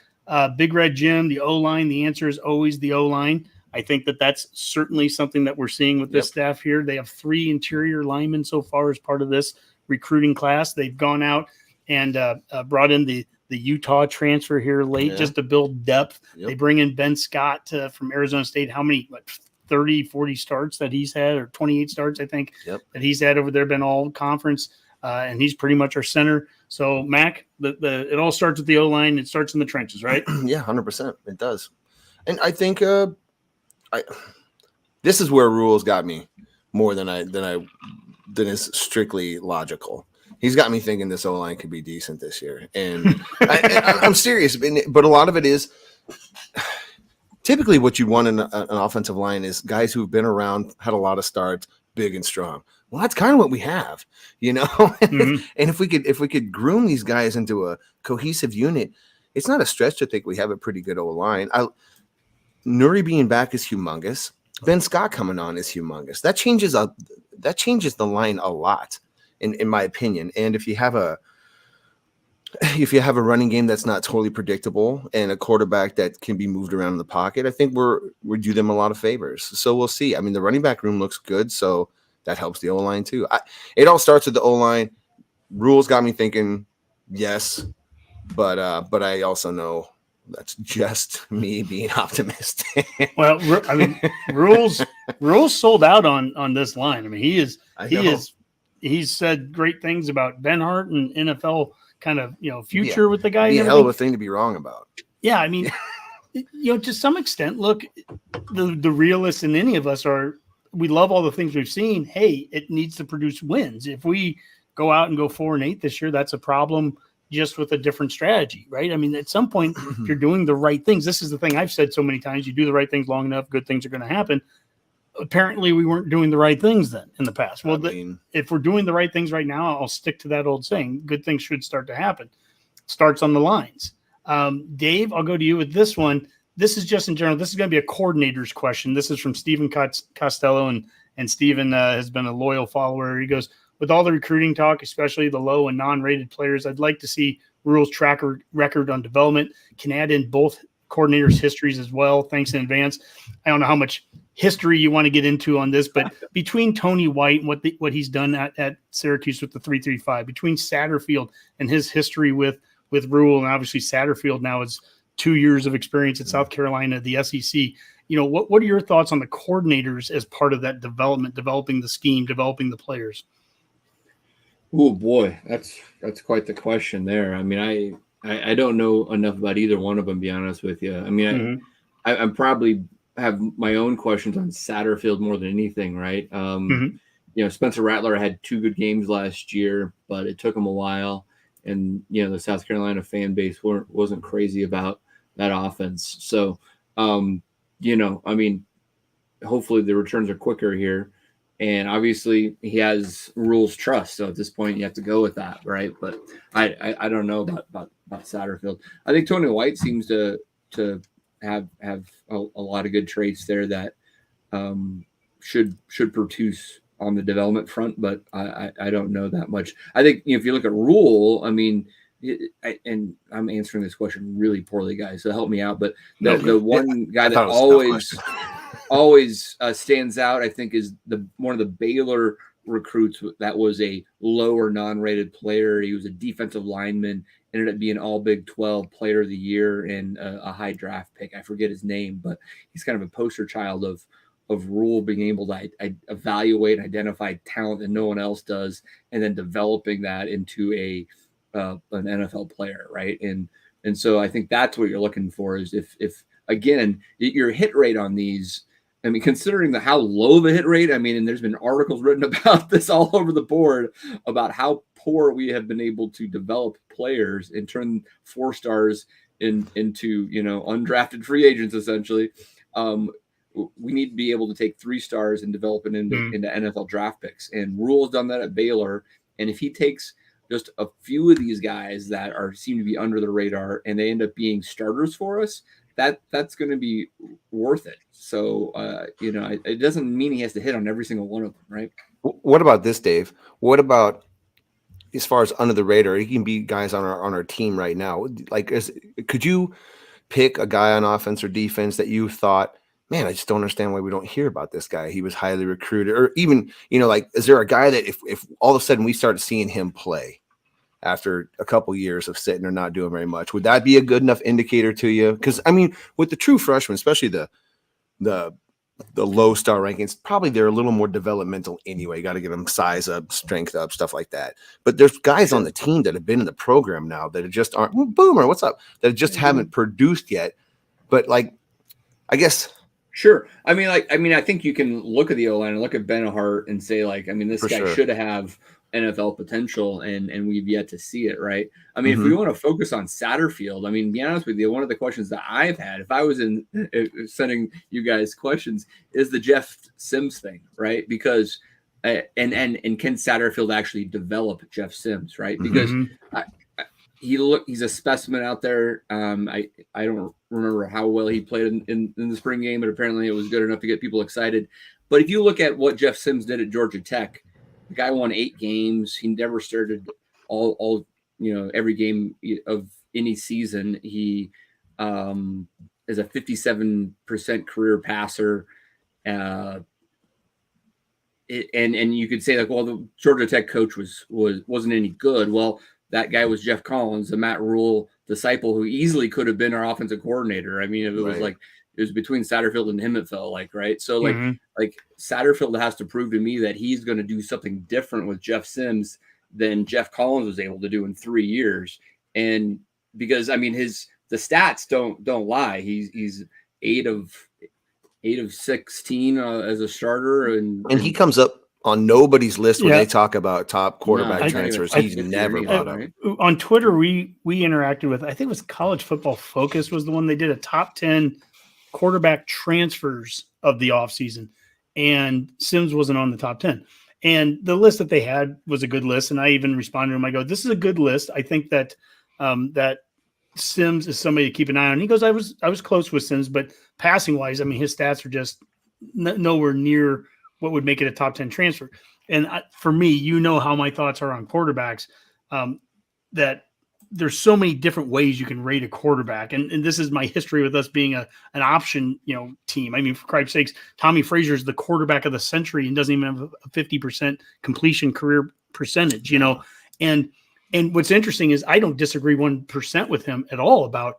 Big Red Jim, the O-line, the answer is always the O-line. I think that's certainly something that we're seeing with this staff here. They have 3 interior linemen so far as part of this recruiting class. They've gone out and brought in the Utah transfer here late just to build depth. They bring in Ben Scott from Arizona State. How many, 30, 40 starts that he's had, or 28 starts, I think, that he's had over there, been all conference. And he's pretty much our center. So, Mac, it all starts with the O-line. It starts in the trenches, right? Yeah, 100%. It does. And I think this is where Rules got me more than is strictly logical. He's got me thinking this O-line could be decent this year. And I'm serious, but a lot of it is typically what you want in an offensive line is guys who've been around, had a lot of starts, big and strong. Well, that's kind of what we have, And if we could groom these guys into a cohesive unit, it's not a stretch to think we have a pretty good O-line. Nuri being back is humongous. Ben Scott coming on is humongous. That changes the line a lot, in my opinion. And if you have a running game that's not totally predictable and a quarterback that can be moved around in the pocket, I think we do them a lot of favors. So we'll see. I mean, the running back room looks good, so that helps the O-line too. It all starts with the O-line. Rules got me thinking, yes, but I also know that's just me being optimistic. Well, I mean, rules sold out on this line. I mean, he's said great things about Ben Hart and NFL kind of future with the guy. Be a hell of a thing to be wrong about. Yeah, I mean, to some extent, look, the realists in any of us are. We love all the things we've seen. Hey, it needs to produce wins. If we go out and go 4-8 this year, that's a problem just with a different strategy, right? I mean, at some point, if you're doing the right things, this is the thing I've said so many times, you do the right things long enough, good things are going to happen. Apparently, we weren't doing the right things then in the past. Well, if we're doing the right things right now, I'll stick to that old saying, good things should start to happen. It starts on the lines. Dave, I'll go to you with this one. This is just in general. This is going to be a coordinator's question. This is from Stephen Costello, and Stephen has been a loyal follower. He goes, with all the recruiting talk, especially the low and non-rated players, I'd like to see Rules track record on development. Can add in both coordinators' histories as well. Thanks in advance. I don't know how much history you want to get into on this, but between Tony White and what he's done at Syracuse with the 3-3-5, between Satterfield and his history with Rule, and obviously Satterfield now is 2 years of experience at South Carolina, the SEC. What are your thoughts on the coordinators as part of that development, developing the scheme, developing the players? Oh boy, that's quite the question there. I mean, I don't know enough about either one of them, to be honest with you. I mean, I'm probably have my own questions on Satterfield more than anything, right? Spencer Rattler had 2 good games last year, but it took him a while. the South Carolina fan base wasn't crazy about that offense. So, I mean, hopefully the returns are quicker here. And obviously he has Rule's trust. So at this point you have to go with that, right? But I don't know about Satterfield. I think Tony White seems to have a lot of good traits there that should produce on the development front, but I don't know that much. I think if you look at Rule, I mean, and I'm answering this question really poorly, guys, so help me out. But the one guy that always stands out, I think, is one of the Baylor recruits that was a lower non-rated player. He was a defensive lineman, ended up being all Big 12 player of the year and a high draft pick. I forget his name, but he's kind of a poster child of Rule being able to evaluate and identify talent that no one else does, and then developing that into an NFL player, right? And so I think that's what you're looking for is if again your hit rate on these. I mean, considering how low the hit rate, I mean, and there's been articles written about this all over the board about how poor we have been able to develop players and turn 4 stars into undrafted free agents essentially. We need to be able to take 3 stars and develop it into NFL draft picks. And Rule has done that at Baylor. And if he takes just a few of these guys that seem to be under the radar and they end up being starters for us, that's going to be worth it. So, it doesn't mean he has to hit on every single one of them, right? What about this, Dave? What about as far as under the radar? He can be guys on our team right now. Like, could you pick a guy on offense or defense that you thought, man, I just don't understand why we don't hear about this guy. He was highly recruited, or even, is there a guy that if all of a sudden we started seeing him play after a couple years of sitting or not doing very much, would that be a good enough indicator to you? Because I mean, with the true freshmen, especially the low star rankings, probably they're a little more developmental anyway. You got to get them size up, strength up, stuff like that. But there's guys on the team that have been in the program now that just aren't Boomer. What's up? That just haven't produced yet. But I guess. Sure. I mean, I think you can look at the O-line and look at Benahart and say, this guy should have NFL potential, and we've yet to see it, right? I mean, if we want to focus on Satterfield, I mean, to be honest with you, one of the questions that I've had, if I was sending you guys questions, is the Jeff Sims thing, right? Because and can Satterfield actually develop Jeff Sims, right? Because he's a specimen out there. I don't remember how well he played in the spring game, but apparently it was good enough to get people excited. But if you look at what Jeff Sims did at Georgia Tech, the guy won 8 games. He never started all every game of any season. He is a 57% career passer. And you could say the Georgia Tech coach wasn't any good. Well, that guy was Jeff Collins, the Matt Rule disciple, who easily could have been our offensive coordinator. I mean, if it was it was between Satterfield and him, it felt like, right? So Satterfield has to prove to me that he's going to do something different with Jeff Sims than Jeff Collins was able to do in 3 years. And because, I mean, the stats don't lie. He's 8 of 16 as a starter. And he comes up on nobody's list when they talk about top quarterback transfers. He's never brought up. On Twitter, we interacted with, I think it was College Football Focus was the one. They did a top 10 quarterback transfers of the offseason, and Sims wasn't on the top 10. And the list that they had was a good list. And I even responded to him. I go, this is a good list. I think that that Sims is somebody to keep an eye on. And he goes, I was close with Sims, but passing wise, I mean, his stats are just nowhere near what would make it a top 10 transfer. And for me, how my thoughts are on quarterbacks, that there's so many different ways you can rate a quarterback. And this is my history with us being an option, team. I mean, for Christ's sakes, Tommy Frazier is the quarterback of the century and doesn't even have a 50% completion career percentage, and what's interesting is I don't disagree 1% with him at all about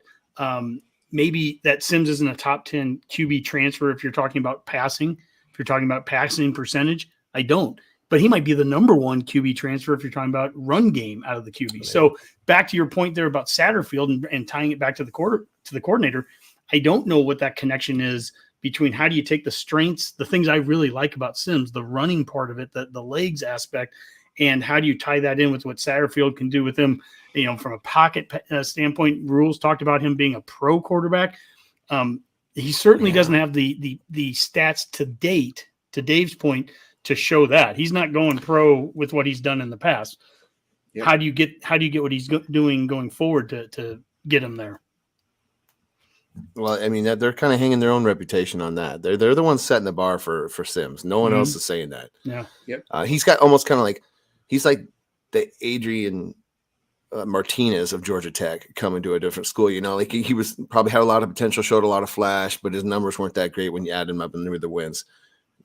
maybe that Sims isn't a top 10 QB transfer. If you're talking about passing, if you're talking about passing percentage, I don't. But he might be the number 1 QB transfer if you're talking about run game out of the QB. Right. So back to your point there about Satterfield and tying it back to the coordinator, I don't know what that connection is between how do you take the strengths, the things I really like about Sims, the running part of it, the legs aspect, And how do you tie that in with what Satterfield can do with him? From a pocket standpoint, Rules talked about him being a pro quarterback. He certainly doesn't have the stats to date, to Dave's point, to show that. He's not going pro with what he's done in the past. Yep. How do you get what he's doing going forward to get him there? Well, I mean, they're kind of hanging their own reputation on that. They're the ones setting the bar for Sims. No one else is saying that. Yeah. Yep. He's got almost kind of like he's like the Adrian Martinez of Georgia Tech coming to a different school. Like he was probably had a lot of potential, showed a lot of flash, but his numbers weren't that great when you add him up and with the wins.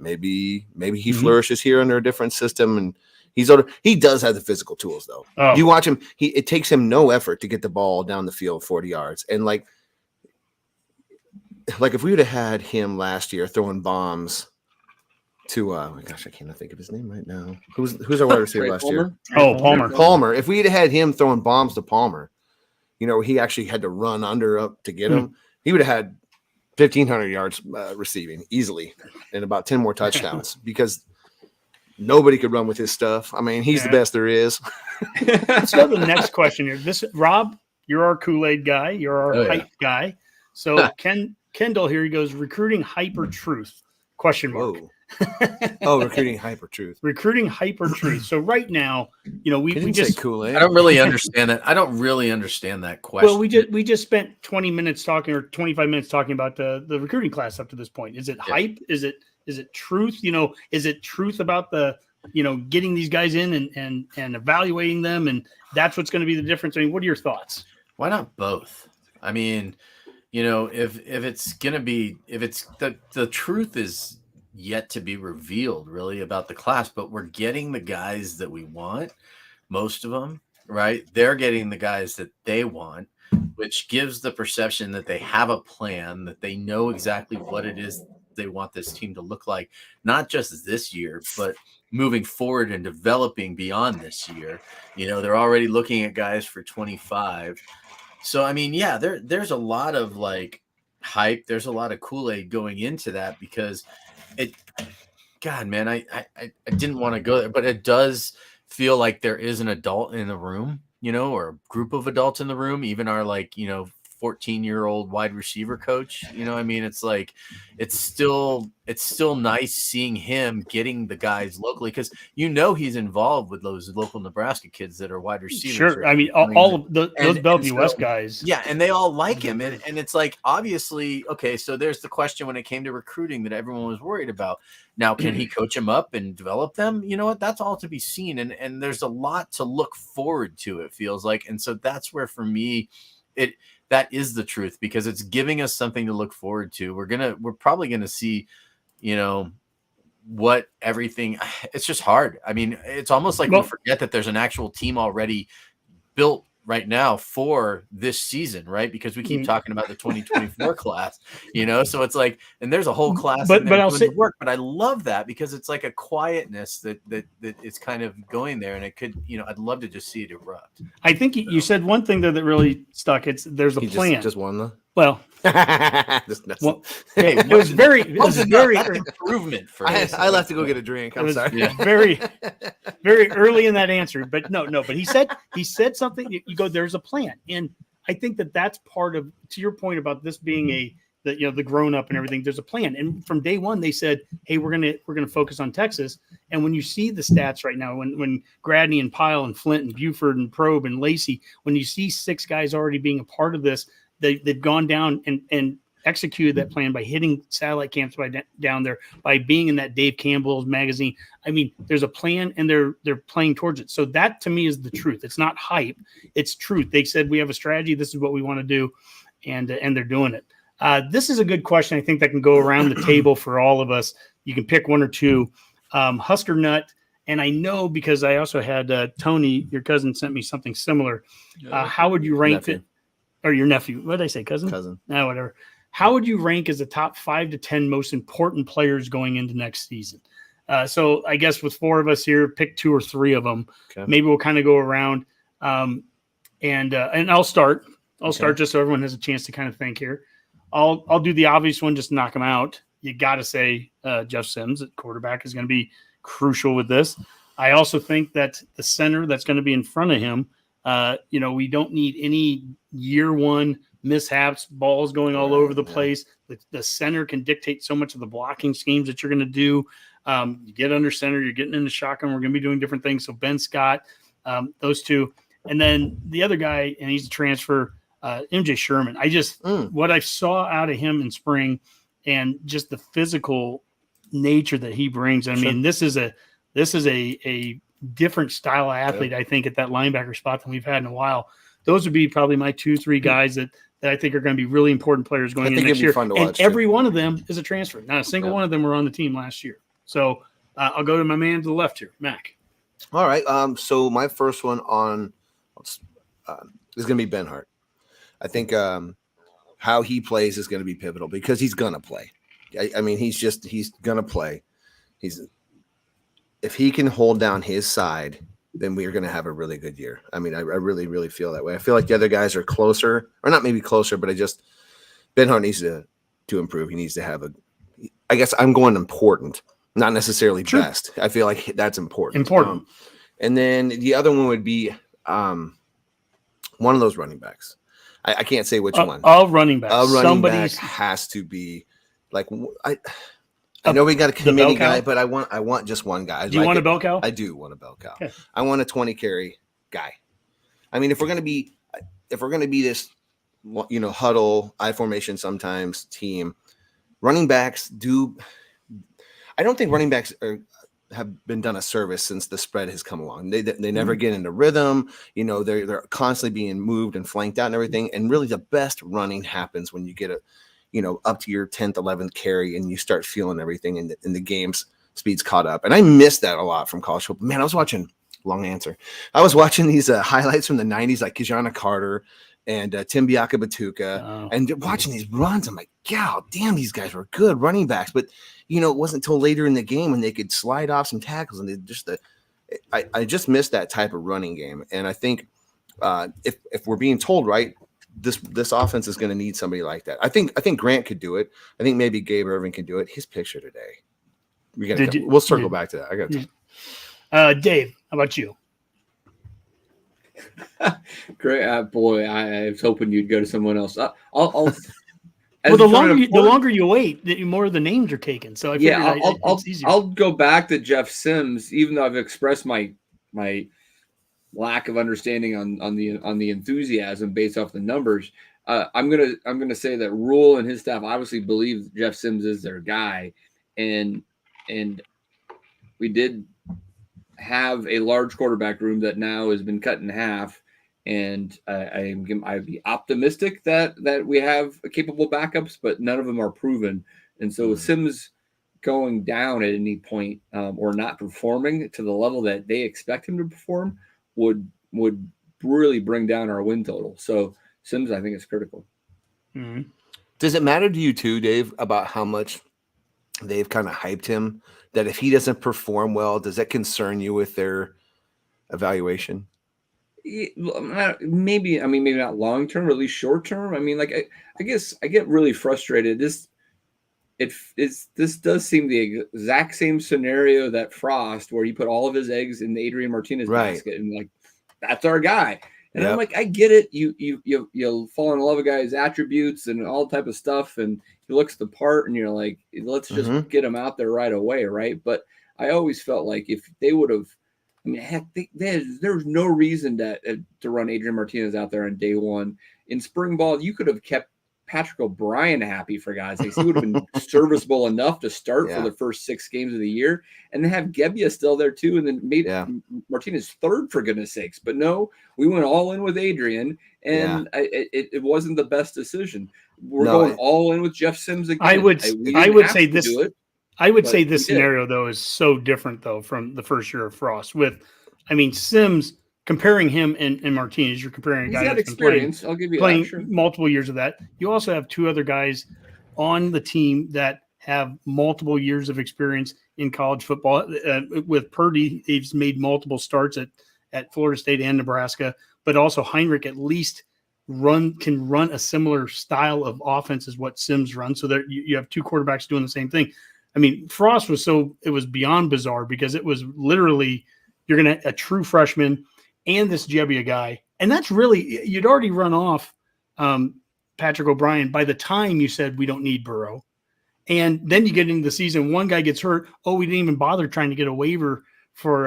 Maybe he flourishes here under a different system, and he's older. He does have the physical tools, though. Oh. You watch him; it takes him no effort to get the ball down the field 40 yards. And like if we would have had him last year throwing bombs to oh my gosh, I can't think of his name right now. Who's our wide receiver last year? Oh, Palmer. Palmer. If we had had him throwing bombs to Palmer, he actually had to run under up to get him. He would have had 1,500 yards receiving easily and about 10 more touchdowns because nobody could run with his stuff. I mean, he's the best there is. Let's go to the next question here. Rob, you're our Kool-Aid guy. You're our hype guy. So Kendall here, he goes, recruiting hyper truth? Question mark. Recruiting hyper truth. Recruiting hyper truth. So right now, we just Kool-Aid. I don't really understand that. I don't really understand that question. Well, we just spent 20 minutes talking or 25 minutes talking about the recruiting class up to this point. Is it hype? Is it truth? Is it truth about the getting these guys in and evaluating them, and that's what's going to be the difference? I mean, what are your thoughts? Why not both? I mean, if it's going to be, if it's the truth is yet to be revealed really about the class, but we're getting the guys that we want, most of them, right? They're getting the guys that they want, which gives the perception that they have a plan, that they know exactly what it is they want this team to look like, not just this year, but moving forward and developing beyond this year. They're already looking at guys for 25. So, I mean, yeah, there's a lot of like hype. There's a lot of Kool-Aid going into that because God, man, I didn't want to go there, but it does feel like there is an adult in the room, or a group of adults in the room, even our 14-year-old wide receiver coach. I mean, it's like, it's still nice seeing him getting the guys locally because he's involved with those local Nebraska kids that are wide receivers. Sure, I mean, all of those Bellevue West guys. Yeah, and they all like him, and it's like obviously okay. So there's the question when it came to recruiting that everyone was worried about. Now, can he coach them up and develop them? You know what? That's all to be seen, and there's a lot to look forward to. It feels like, and so that's where for me, that is the truth because it's giving us something to look forward to. We're probably gonna see, what everything. It's just hard. I mean, it's almost like we forget that there's an actual team already built right now for this season, right? Because we keep talking about the 2024 class, so it's like, and there's a whole class, but I'll say work, but I love that because it's like a quietness that it's kind of going there, and it could, I'd love to just see it erupt. I think you said one thing that really stuck. There's a plan. Just one though. Well, it was very improvement for us. I'll have to go get a drink. I'm sorry. Very, very early in that answer, but no. But he said something. You go, there's a plan, and I think that's part of, to your point about this being the grown up and everything. There's a plan, and from day one they said, hey, we're gonna focus on Texas. And when you see the stats right now, when Gradney and Pyle and Flint and Buford and Probe and Lacey, when you see 6 guys already being a part of this. They've gone down and executed that plan by hitting satellite camps down there, by being in that Dave Campbell's magazine. I mean, there's a plan and they're playing towards it. So that to me is the truth. It's not hype. It's truth. They said we have a strategy. This is what we want to do, and they're doing it. This is a good question. I think that can go around the table for all of us. You can pick one or two. Husker Nut. And I know because I also had Tony, your cousin, sent me something similar. How would you rank it? Or your nephew. What did I say? Cousin? No, whatever. How would you rank as the top 5 to 10 most important players going into next season? So I guess with 4 of us here, pick 2 or 3 of them. Okay. Maybe we'll kind of go around. And I'll start. I'll start just so everyone has a chance to kind of think here. I'll do the obvious one, just knock them out. You got to say Jeff Sims at quarterback is going to be crucial with this. I also think that the center that's going to be in front of him, we don't need any year one mishaps, balls going all over the place. The center can dictate so much of the blocking schemes that you're going to do. You get under center, you're getting into shotgun. We're going to be doing different things. So Ben Scott, those two. And then the other guy, and he's a transfer, MJ Sherman. What I saw out of him in spring and just the physical nature that he brings. I mean, this is a different style of athlete, I think, at that linebacker spot than we've had in a while. Those would be probably my 2-3 guys that I think are going to be really important players going into next year. And every one of them is a transfer. Not a single one of them were on the team last year. So I'll go to my man to the left here, Mac. All right. So my first one on is going to be Ben Hart. I think how he plays is going to be pivotal because he's going to play. I mean, he's going to play. If he can hold down his side, then we are going to have a really good year. I mean, I really, really feel that way. I feel like the other guys are closer, or not maybe closer, but Ben Hart needs to improve. He needs to have I guess I'm going important, not necessarily best. I feel like that's important. And then the other one would be one of those running backs. I can't say which one. All running backs. A running back has to be like I know we got a committee guy, but I want just one guy. Do you want a bell cow? I do want a bell cow. Okay. I want a 20 carry guy. I mean, if we're gonna be this, huddle, I formation sometimes team, running backs do. I don't think running backs have been done a service since the spread has come along. They never get into rhythm. They're constantly being moved and flanked out and everything. And really, the best running happens when you get up to your 10th, 11th carry and you start feeling everything and the game's speed's caught up. And I missed that a lot from college football. Man, I was watching these highlights from the 90s, like Kijana Carter and Tim Biaka-Batuka, and watching these runs. I'm like, God damn, these guys were good running backs. But, it wasn't until later in the game when they could slide off some tackles. And I just missed that type of running game. And I think if we're being told right, this offense is going to need somebody like that. I think Grant could do it. I think maybe Gabe Irvin can do it. His picture today. We'll circle back to that. I got Dave, how about you? Great, boy. I was hoping you'd go to someone else. Well, the longer you wait, the more the names are taken. So I'll go back to Jeff Sims, even though I've expressed my lack of understanding on the enthusiasm based off the numbers. I'm gonna say that Rule and his staff obviously believe Jeff Sims is their guy, and we did have a large quarterback room that now has been cut in half. And I'd be optimistic that we have capable backups, but none of them are proven. And so with Sims going down at any point or not performing to the level that they expect him to perform would really bring down our win total. So Sims, I think, is critical. Mm-hmm. Does it matter to you too, Dave, about how much they've kind of hyped him? That if he doesn't perform well, does that concern you with their evaluation? Maybe not long term, or at least short term. I mean, like I guess I get really frustrated. This does seem the exact same scenario that Frost, where he put all of his eggs in the Adrian Martinez basket, and like that's our guy. And I'm like, I get it. You'll fall in love with guys' attributes and all type of stuff, and he looks the part, and you're like, let's just get him out there right away, right? But I always felt like if they would have. I mean, heck, there was no reason to run Adrian Martinez out there on day one. In spring ball, you could have kept Patrick O'Brien happy, for God's sakes. He would have been serviceable enough to start for the first 6 games of the year, and then have Gebbia still there too, and then made Martinez third, for goodness sakes. But no, we went all in with Adrian, and it wasn't the best decision. We're going all in with Jeff Sims again. I would say this. Say this scenario, though, is so different, though, from the first year of Frost. Sims, comparing him and Martinez, you're comparing a guy that's experience. Been I'll give you playing multiple years of that. You also have 2 other guys on the team that have multiple years of experience in college football. With Purdy, he's made multiple starts at Florida State and Nebraska, but also Heinrich at least can run a similar style of offense as what Sims runs. So that you have 2 quarterbacks doing the same thing. I mean, Frost was beyond bizarre because it was literally you're going to a true freshman and this Jebbia guy. And that's really, you'd already run off Patrick O'Brien by the time you said we don't need Burrow. And then you get into the season, one guy gets hurt. Oh, we didn't even bother trying to get a waiver for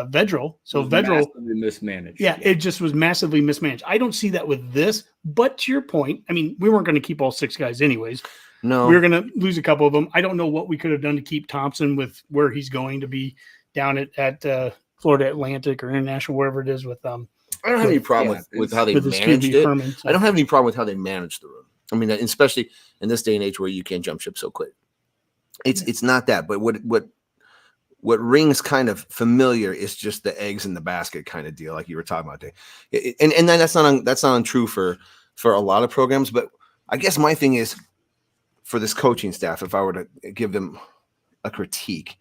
Vedral. So Vedral mismanaged. Yeah, it just was massively mismanaged. I don't see that with this. But to your point, I mean, we weren't going to keep all 6 guys anyways. No, we were going to lose a couple of them. I don't know what we could have done to keep Thompson with where he's going to be down at Florida Atlantic or International, wherever it is with I don't have any problem with how they managed it. Herman, so. I don't have any problem with how they managed the room. I mean, especially in this day and age where you can't jump ship so quick. It's not that, but what rings kind of familiar is just the eggs in the basket kind of deal, like you were talking about, Dave. And then that's not untrue for a lot of programs. But I guess my thing is for this coaching staff, if I were to give them a critique,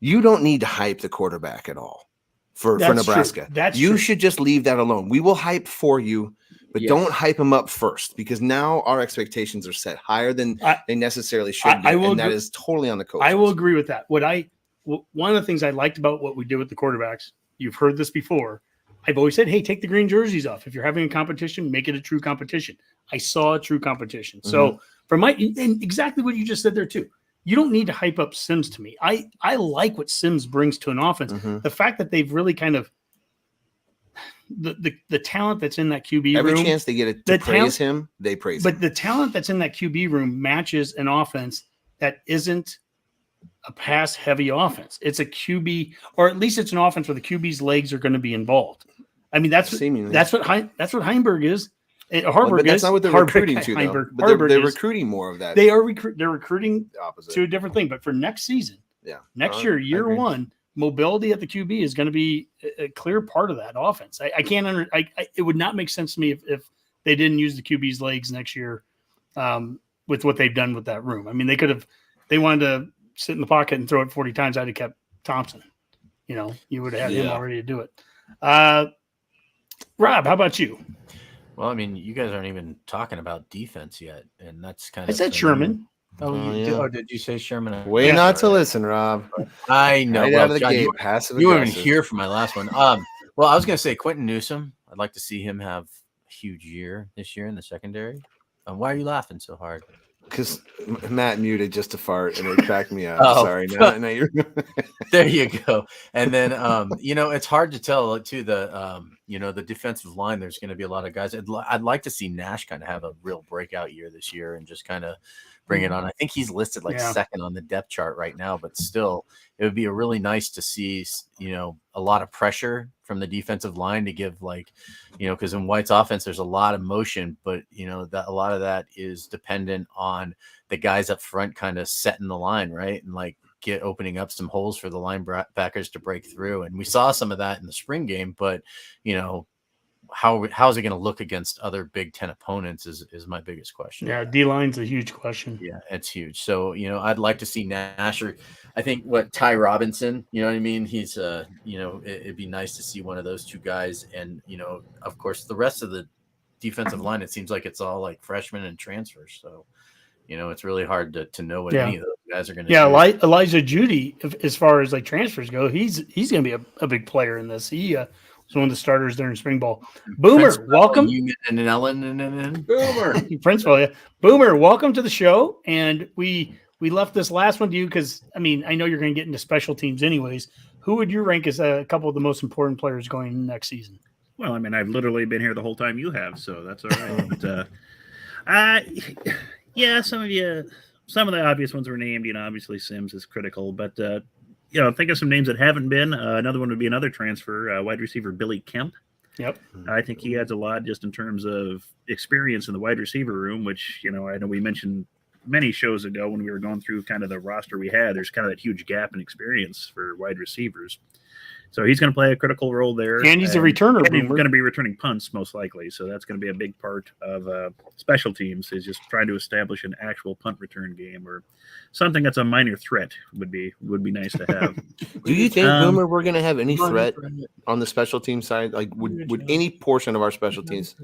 you don't need to hype the quarterback at all for Nebraska. You should just leave that alone. We will hype for you, but don't hype them up first, because now our expectations are set higher than they necessarily should be, and that is totally on the coach. I will agree with that. One of the things I liked about what we did with the quarterbacks, you've heard this before, I've always said, hey, take the green jerseys off. If you're having a competition, make it a true competition. I saw a true competition. Mm-hmm. So and exactly what you just said there too. You don't need to hype up Sims to me. I like what Sims brings to an offense. Mm-hmm. The fact that they've really kind of the talent that's in that QB every room. Every chance they get it to praise him, they praise him. But the talent that's in that QB room matches an offense that isn't a pass-heavy offense. It's a QB, or at least it's an offense where the QB's legs are going to be involved. I mean, that's what Heinberg is. Harburg that's is. Not what they're recruiting to, though. But they're recruiting more of that. They're recruiting to a different thing. But for next season, next year, one, mobility at the QB is going to be a clear part of that offense. I can't it would not make sense to me if they didn't use the QB's legs next year with what they've done with that room. I mean, they wanted to sit in the pocket and throw it 40 times. I'd have kept Thompson. You would have had him already to do it. Rob, how about you? Well, I mean, you guys aren't even talking about defense yet, and that's kind of. I said Sherman. Did you say Sherman? Way not to listen, Rob. I know. Right out of the gate, passive. You weren't even here for my last one. Well, I was going to say Quentin Newsome. I'd like to see him have a huge year this year in the secondary. Why are you laughing so hard? Because Matt muted just to fart, and it cracked me up. Sorry. Now you're... There you go. And then, it's hard to tell too. The defensive line. There's going to be a lot of guys. I'd like to see Nash kind of have a real breakout year this year and just kind of bring it on. I think he's listed second on the depth chart right now, but still, it would be really nice to see a lot of pressure from the defensive line to give because in White's offense there's a lot of motion, but that a lot of that is dependent on the guys up front kind of setting the line right and opening up some holes for the linebackers to break through. And we saw some of that in the spring game, but how is it going to look against other Big Ten opponents is my biggest question. Yeah, D-line's a huge question. Yeah, it's huge. So, I'd like to see Nash, or I think Ty Robinson, you know what I mean? He's, it'd be nice to see one of those two guys. And, of course, the rest of the defensive line, it seems like it's all like freshmen and transfers. So, it's really hard to know what any of those guys are going to do. Yeah, Elijah Judy, as far as transfers go, he's going to be a big player in this. He was one of the starters there in spring ball. Boomer, welcome. Boomer. Principal, yeah. Boomer, welcome to the show. And we left this last one to you because, I know you're going to get into special teams anyways. Who would you rank as a couple of the most important players going next season? Well, I've literally been here the whole time you have, so that's all right. But, yeah, some of the obvious ones were named. Obviously Sims is critical, but think of some names that haven't been. Another one would be another transfer, wide receiver Billy Kemp. Yep, I think he adds a lot just in terms of experience in the wide receiver room, which I know we mentioned many shows ago when we were going through kind of the roster we had. There's kind of that huge gap in experience for wide receivers. So he's going to play a critical role there. And he's a returner. He's going to be returning punts most likely. So that's going to be a big part of special teams is just trying to establish an actual punt return game or something that's a minor threat would be nice to have. Do you think, Boomer, we're going to have any threat on the special team side? Would any portion of our special teams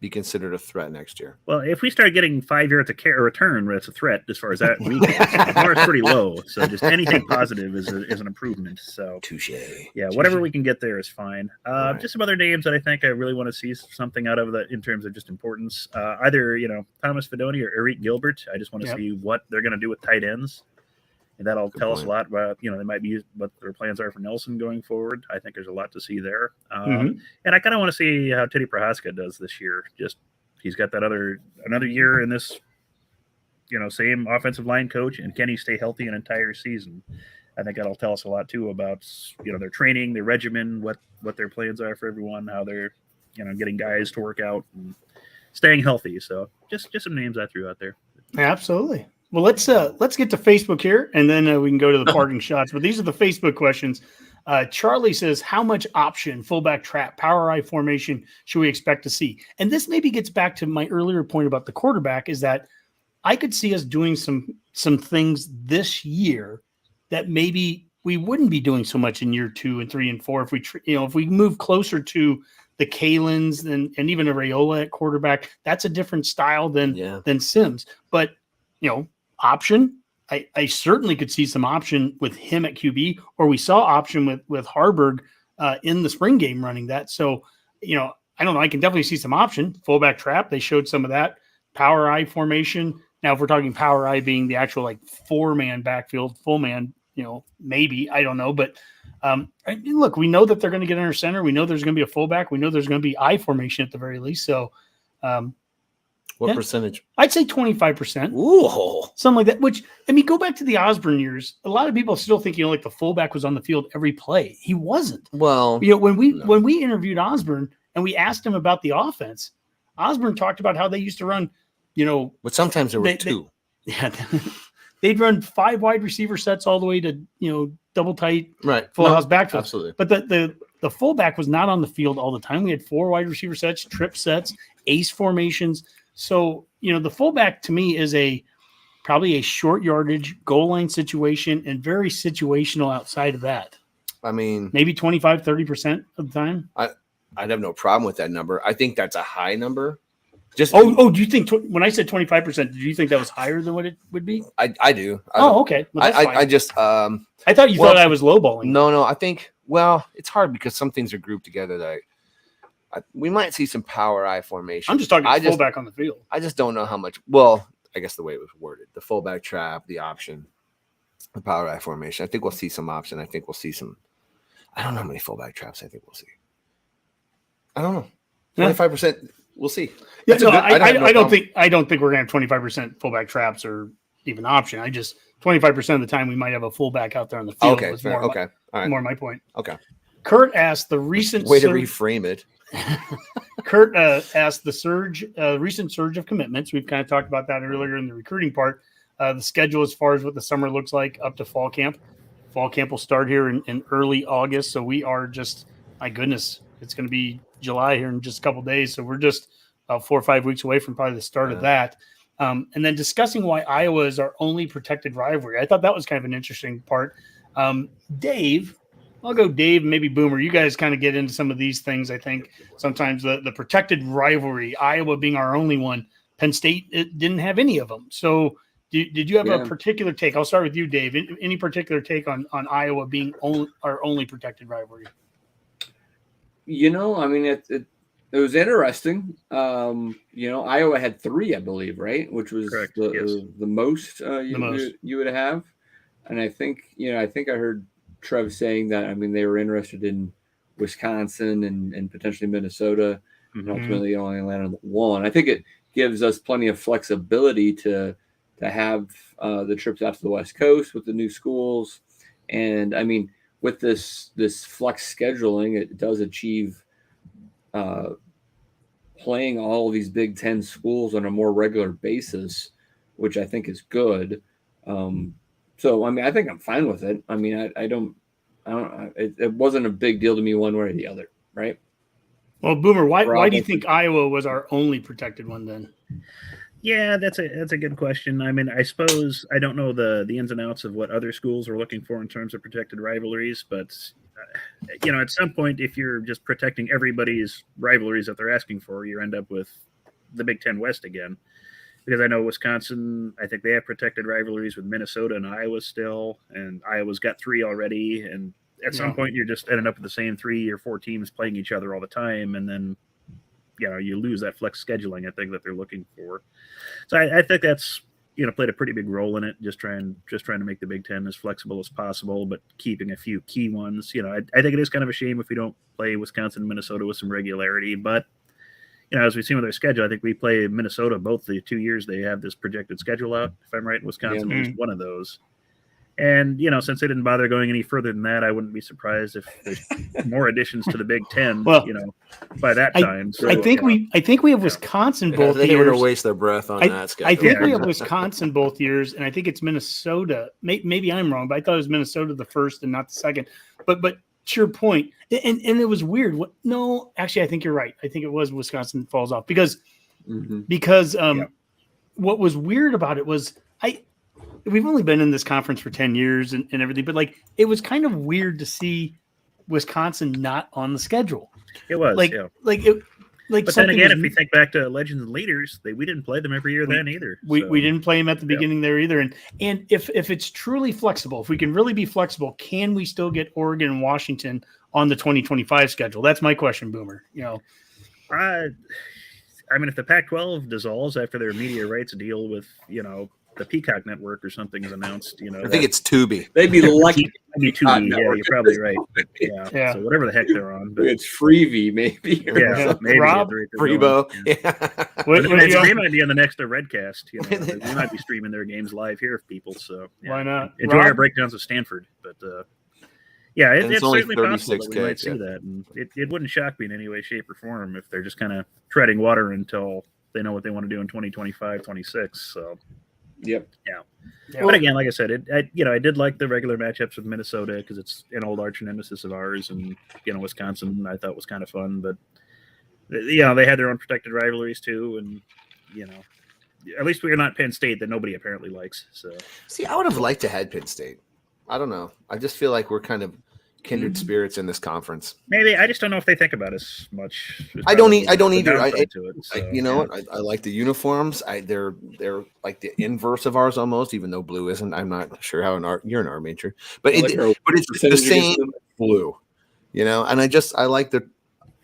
be considered a threat next year? Well, if we start getting 5 yards of return, that's a threat as far as that week is. The bar is pretty low, so just anything positive is an improvement. So, Touche. Yeah, whatever we can get there is fine. Right. Just some other names that I think I really want to see something out of that in terms of just importance. Either Thomas Fedoni or Eric Gilbert. I just want to see what they're going to do with tight ends, and that'll tell us a lot about they might be what their plans are for Nelson going forward. I think there's a lot to see there, and I kind of want to see how Teddy Prohaska does this year. Just he's got that another year in this, same offensive line coach, and can he stay healthy an entire season? I think that'll tell us a lot too about their training, their regimen, what their plans are for everyone, how they're getting guys to work out and staying healthy. So just some names I threw out there. Absolutely. Well, let's get to Facebook here, and then we can go to the parting shots. But these are the Facebook questions. Charlie says, how much option, fullback trap, power I formation should we expect to see? And this maybe gets back to my earlier point about the quarterback, is that I could see us doing some things this year that maybe we wouldn't be doing so much in year 2 and 3 and 4 if we move closer to the Kalins and even a Raiola at quarterback. That's a different style than Sims. But option, I certainly could see some option with him at QB, or we saw option with Harburg in the spring game running that. So, I don't know. I can definitely see some option. Fullback trap, they showed some of that. Power I formation. Now, if we're talking power I being the actual 4-man backfield, full man, maybe, I don't know. But look, we know that they're going to get under center. We know there's going to be a fullback. We know there's going to be I formation at the very least. So, what percentage? I'd say 25%. Ooh. Something like that. Which, go back to the Osborne years. A lot of people still think, the fullback was on the field every play. He wasn't. Well, when we interviewed Osborne and we asked him about the offense, Osborne talked about how they used to run, but sometimes there were two. They'd run 5 wide receiver sets all the way to, double tight, full house backfield. Absolutely. But the fullback was not on the field all the time. We had 4 wide receiver sets, trip sets, ace formations. So, the fullback to me is probably a short yardage goal line situation and very situational outside of that. Maybe 25, 30% of the time. I'd have no problem with that number. I think that's a high number. Do you think when I said 25%, did you think that was higher than what it would be? I do. Okay. Well, I just I thought you thought I was lowballing. No. I think it's hard because some things are grouped together that we might see some power I formation. I'm just talking fullback on the field. I just don't know how much. Well, I guess the way it was worded, the fullback trap, the option, the power I formation. I think we'll see some option. I think we'll see some. I don't know how many fullback traps I think we'll see. I don't know. 25%. We'll see. Yeah, no, I don't think we're gonna have 25% fullback traps or even option. I just 25% of the time we might have a fullback out there on the field. Okay, fair. Okay, all right. More my point. Okay. Kurt asked the recent way to reframe it. Kurt asked the recent surge of commitments. We've kind of talked about that earlier in the recruiting part. The schedule as far as what the summer looks like up to fall camp. Fall camp will start here in early August. So we are just, my goodness, it's going to be July here in just a couple of days. So we're just 4 or 5 weeks away from probably the start of that. And then discussing why Iowa is our only protected rivalry. I thought that was kind of an interesting part. Dave, I'll go Dave, maybe Boomer. You guys kind of get into some of these things. I think sometimes the protected rivalry, Iowa being our only one, Penn State it didn't have any of them. So did you have a particular take? I'll start with you, Dave. Any particular take on Iowa being our only protected rivalry? It was interesting. Iowa had 3, I believe, right? Which was the most you would have. And I think I heard Trev saying that, they were interested in Wisconsin and potentially Minnesota. And ultimately only landed on 1. I think it gives us plenty of flexibility to have the trips out to the West Coast with the new schools. And with this flex scheduling, it does achieve playing all of these Big Ten schools on a more regular basis, which I think is good. So, I think I'm fine with it. It wasn't a big deal to me one way or the other, right? Well, Boomer, why do you think Iowa was our only protected one then? Yeah, that's a good question. I suppose I don't know the ins and outs of what other schools are looking for in terms of protected rivalries, but at some point, if you're just protecting everybody's rivalries that they're asking for, you end up with the Big Ten West again, because I know Wisconsin, I think they have protected rivalries with Minnesota and Iowa still, and Iowa's got 3 already. And at some point, you're just ending up with the same 3 or 4 teams playing each other all the time, and then you lose that flex scheduling, I think, that they're looking for. So I think that's played a pretty big role in it. Just trying to make the Big Ten as flexible as possible, but keeping a few key ones. I think it is kind of a shame if we don't play Wisconsin and Minnesota with some regularity, but as we've seen with their schedule, I think we play Minnesota both the 2 years they have this projected schedule out. If I'm right, Wisconsin was one of those. And, since they didn't bother going any further than that, I wouldn't be surprised if there's more additions to the Big Ten, by that time. So, I think we have Wisconsin both they years. were going to waste their breath on that schedule. I think we have Wisconsin both years, and I think it's Minnesota. Maybe I'm wrong, but I thought it was Minnesota the first and not the second. But to your point, and it was weird. No, actually, I think you're right. I think it was Wisconsin falls off because what was weird about it was we've only been in this conference for 10 years and everything, but it was kind of weird to see Wisconsin not on the schedule. It was but then again, if we think back to Legends and Leaders, we didn't play them every year then either. We didn't play them at the beginning there either. And if it's truly flexible, if we can really be flexible, can we still get Oregon and Washington on the 2025 schedule? That's my question, Boomer. I mean, if the Pac-12 dissolves after their media rights deal with, the Peacock Network or something is announced, I think it's Tubi. They'd be lucky. Tubi, yeah, you're probably right. Yeah. So whatever the heck they're on. But it's Freevee, maybe. Maybe. Rob, Freebo. They might be on the next Redcast. We might be streaming their games live here if people. So why not? Enjoy our breakdowns of Stanford. But it's only certainly possible that we might see that. And it wouldn't shock me in any way, shape, or form if they're just kind of treading water until they know what they want to do in 2025, 26. So. Yep. Yeah. But again, like I said, I did like the regular matchups with Minnesota because it's an old arch nemesis of ours, and Wisconsin I thought was kind of fun, but they had their own protected rivalries too, and at least we're not Penn State that nobody apparently likes. So see, I would have liked to had Penn State. I don't know. I just feel like we're kind of kindred spirits in this conference. Maybe I just don't know if they think about us much. I don't either. You know what? I like the uniforms. They're like the inverse of ours almost, even though blue isn't. I'm not sure how you're an art major, but it's the same blue, And I like their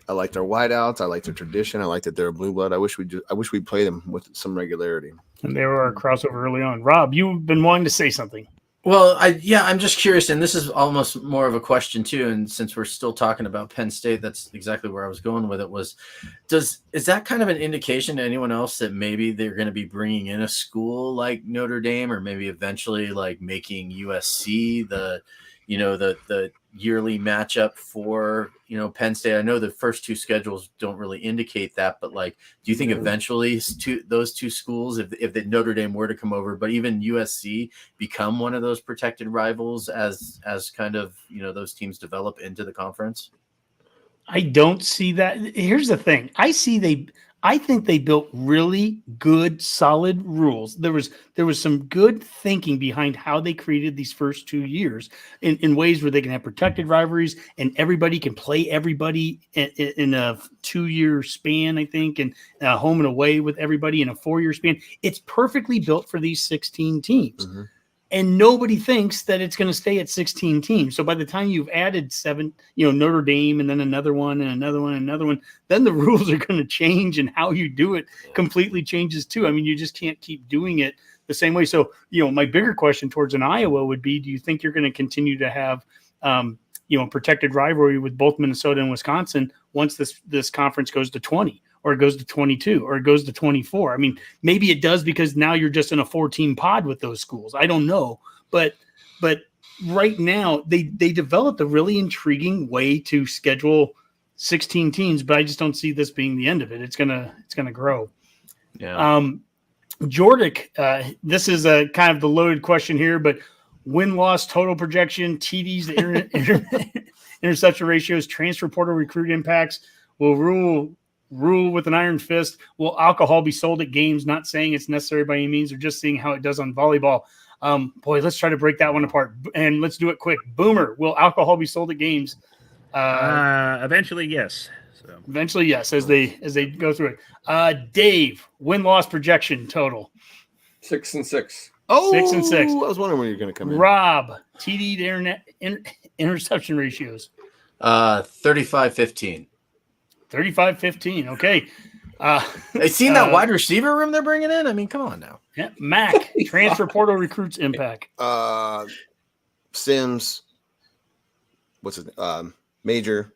whiteouts. I like their tradition. I like that they're a blue blood. I wish we'd play them with some regularity. And they were our crossover early on. Rob, you've been wanting to say something. Well, I'm just curious, and this is almost more of a question too. And since we're still talking about Penn State, that's exactly where I was going with it. Is that kind of an indication to anyone else that maybe they're going to be bringing in a school like Notre Dame, or maybe eventually like making USC the yearly matchup for Penn State? I know the first 2 schedules don't really indicate that, but do you think eventually those 2 schools, if the Notre Dame were to come over, but even USC become one of those protected rivals as kind of those teams develop into the conference? I don't see that. Here's the thing. I think they built really good, solid rules. There was some good thinking behind how they created these first 2 years in ways where they can have protected rivalries and everybody can play everybody in a 2-year span, I think, and home and away with everybody in a 4-year span. It's perfectly built for these 16 teams. Mm-hmm. And nobody thinks that it's going to stay at 16 teams. So by the time you've added 7, Notre Dame and then another one and another one and another one, then the rules are going to change and how you do it completely changes too. I mean, you just can't keep doing it the same way. So, my bigger question towards an Iowa would be, do you think you're going to continue to have, protected rivalry with both Minnesota and Wisconsin once this conference goes to 20? Or it goes to 22, or it goes to 24. I mean, maybe it does because now you're just in a 4-team pod with those schools. I don't know, but right now they developed a really intriguing way to schedule 16 teams. But I just don't see this being the end of it. It's gonna grow. Yeah. Jordic, this is a kind of the loaded question here, but win-loss total projection, TDs, the interception ratios, transfer portal recruit impacts will rule with an iron fist. Will alcohol be sold at games? Not saying it's necessary by any means, or just seeing how it does on volleyball. Let's try to break that one apart, and let's do it quick. Boomer, will alcohol be sold at games? Eventually, yes. So Eventually, yes, as they go through it. Dave, win-loss projection total. 6-6. Oh, 6-6. I was wondering when you're going to come in. Rob, TD to interception ratios. 35-15. 35-15. Okay. They seen that wide receiver room they're bringing in? I mean, come on now. Yeah, Mac, transfer portal recruits impact. Sims, what's his name? Major.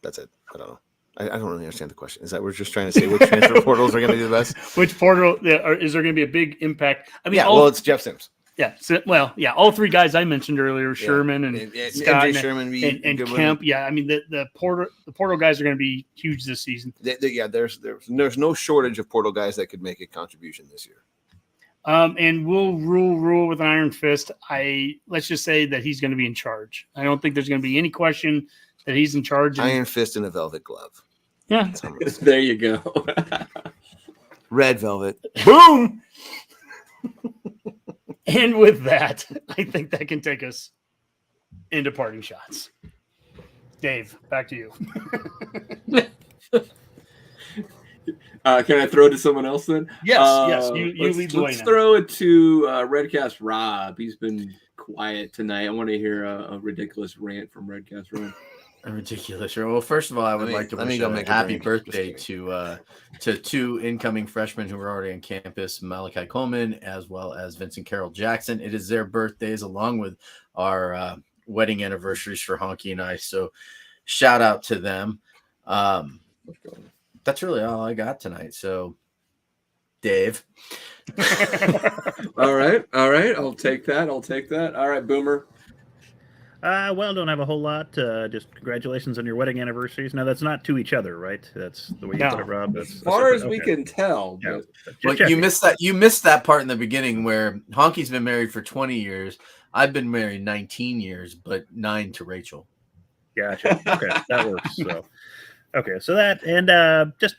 That's it. I don't know. I don't really understand the question. Is that we're just trying to say which transfer portals are going to do the best? Which portal is there going to be a big impact? I mean, it's Jeff Sims. Yeah. So, all three guys I mentioned earlier, Sherman and Scott MJ Sherman and Kemp. Yeah, I mean the portal guys are going to be huge this season. There's no shortage of portal guys that could make a contribution this year. And we'll rule with an iron fist. Let's just say that he's going to be in charge. I don't think there's going to be any question that he's in charge. Iron fist and a velvet glove. Yeah, there you go. Red velvet. Boom. And with that, I think that can take us into parting shots. Dave, back to you. Can I throw it to someone else then? Yes. You lead the way. Let's throw it to Redcast Rob. He's been quiet tonight. I want to hear a ridiculous rant from Redcast Rob. A ridiculous. Well, first of all, I would like to wish a happy birthday to two incoming freshmen who are already on campus, Malachi Coleman as well as Vincent Carroll Jackson. It is their birthdays along with our wedding anniversaries for Honky and I. So shout out to them. That's really all I got tonight. So, Dave. All right. I'll take that. All right, Boomer. Don't have a whole lot. Just congratulations on your wedding anniversaries. Now, that's not to each other, right? That's the way you put it, Rob. As far as we can tell. Yeah. But you missed that. You missed that part in the beginning where Honky's been married for 20 years. I've been married 19 years, but 9 to Rachel. Gotcha. Okay, that works. So that and just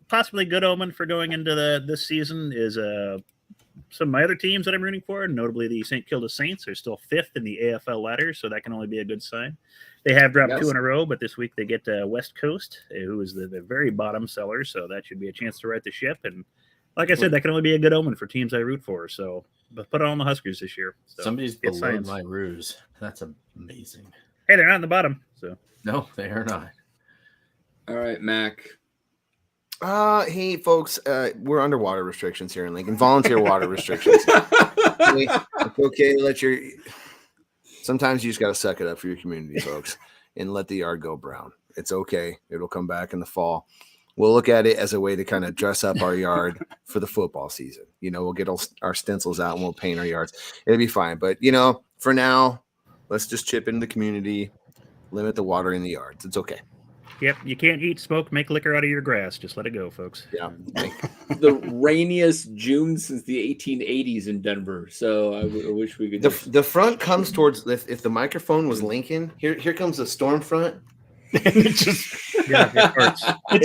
possibly good omen for going into this season is some of my other teams that I'm rooting for, notably the St. Kilda Saints, are still 5th in the AFL ladder, so that can only be a good sign. They have dropped 2 in a row, but this week they get West Coast, who is the very bottom seller, so that should be a chance to right the ship. And like I said, that can only be a good omen for teams I root for. So but put it on the Huskers this year. So somebody's below my ruse. That's amazing. Hey, they're not in the bottom, so no, they are not. All right, Mac. Hey, folks, we're under water restrictions here in Lincoln. Volunteer water restrictions. It's okay. Sometimes you just got to suck it up for your community, folks, and let the yard go brown. It's okay. It'll come back in the fall. We'll look at it as a way to kind of dress up our yard for the football season. We'll get our stencils out and we'll paint our yards. It'll be fine. But, for now, let's just chip into the community, limit the water in the yards. It's okay. Yep, you can't eat, smoke, make liquor out of your grass. Just let it go, folks. Yeah. The rainiest June since the 1880s in Denver. So I wish we could. The front comes towards. If the microphone was Lincoln, here comes the storm front. It's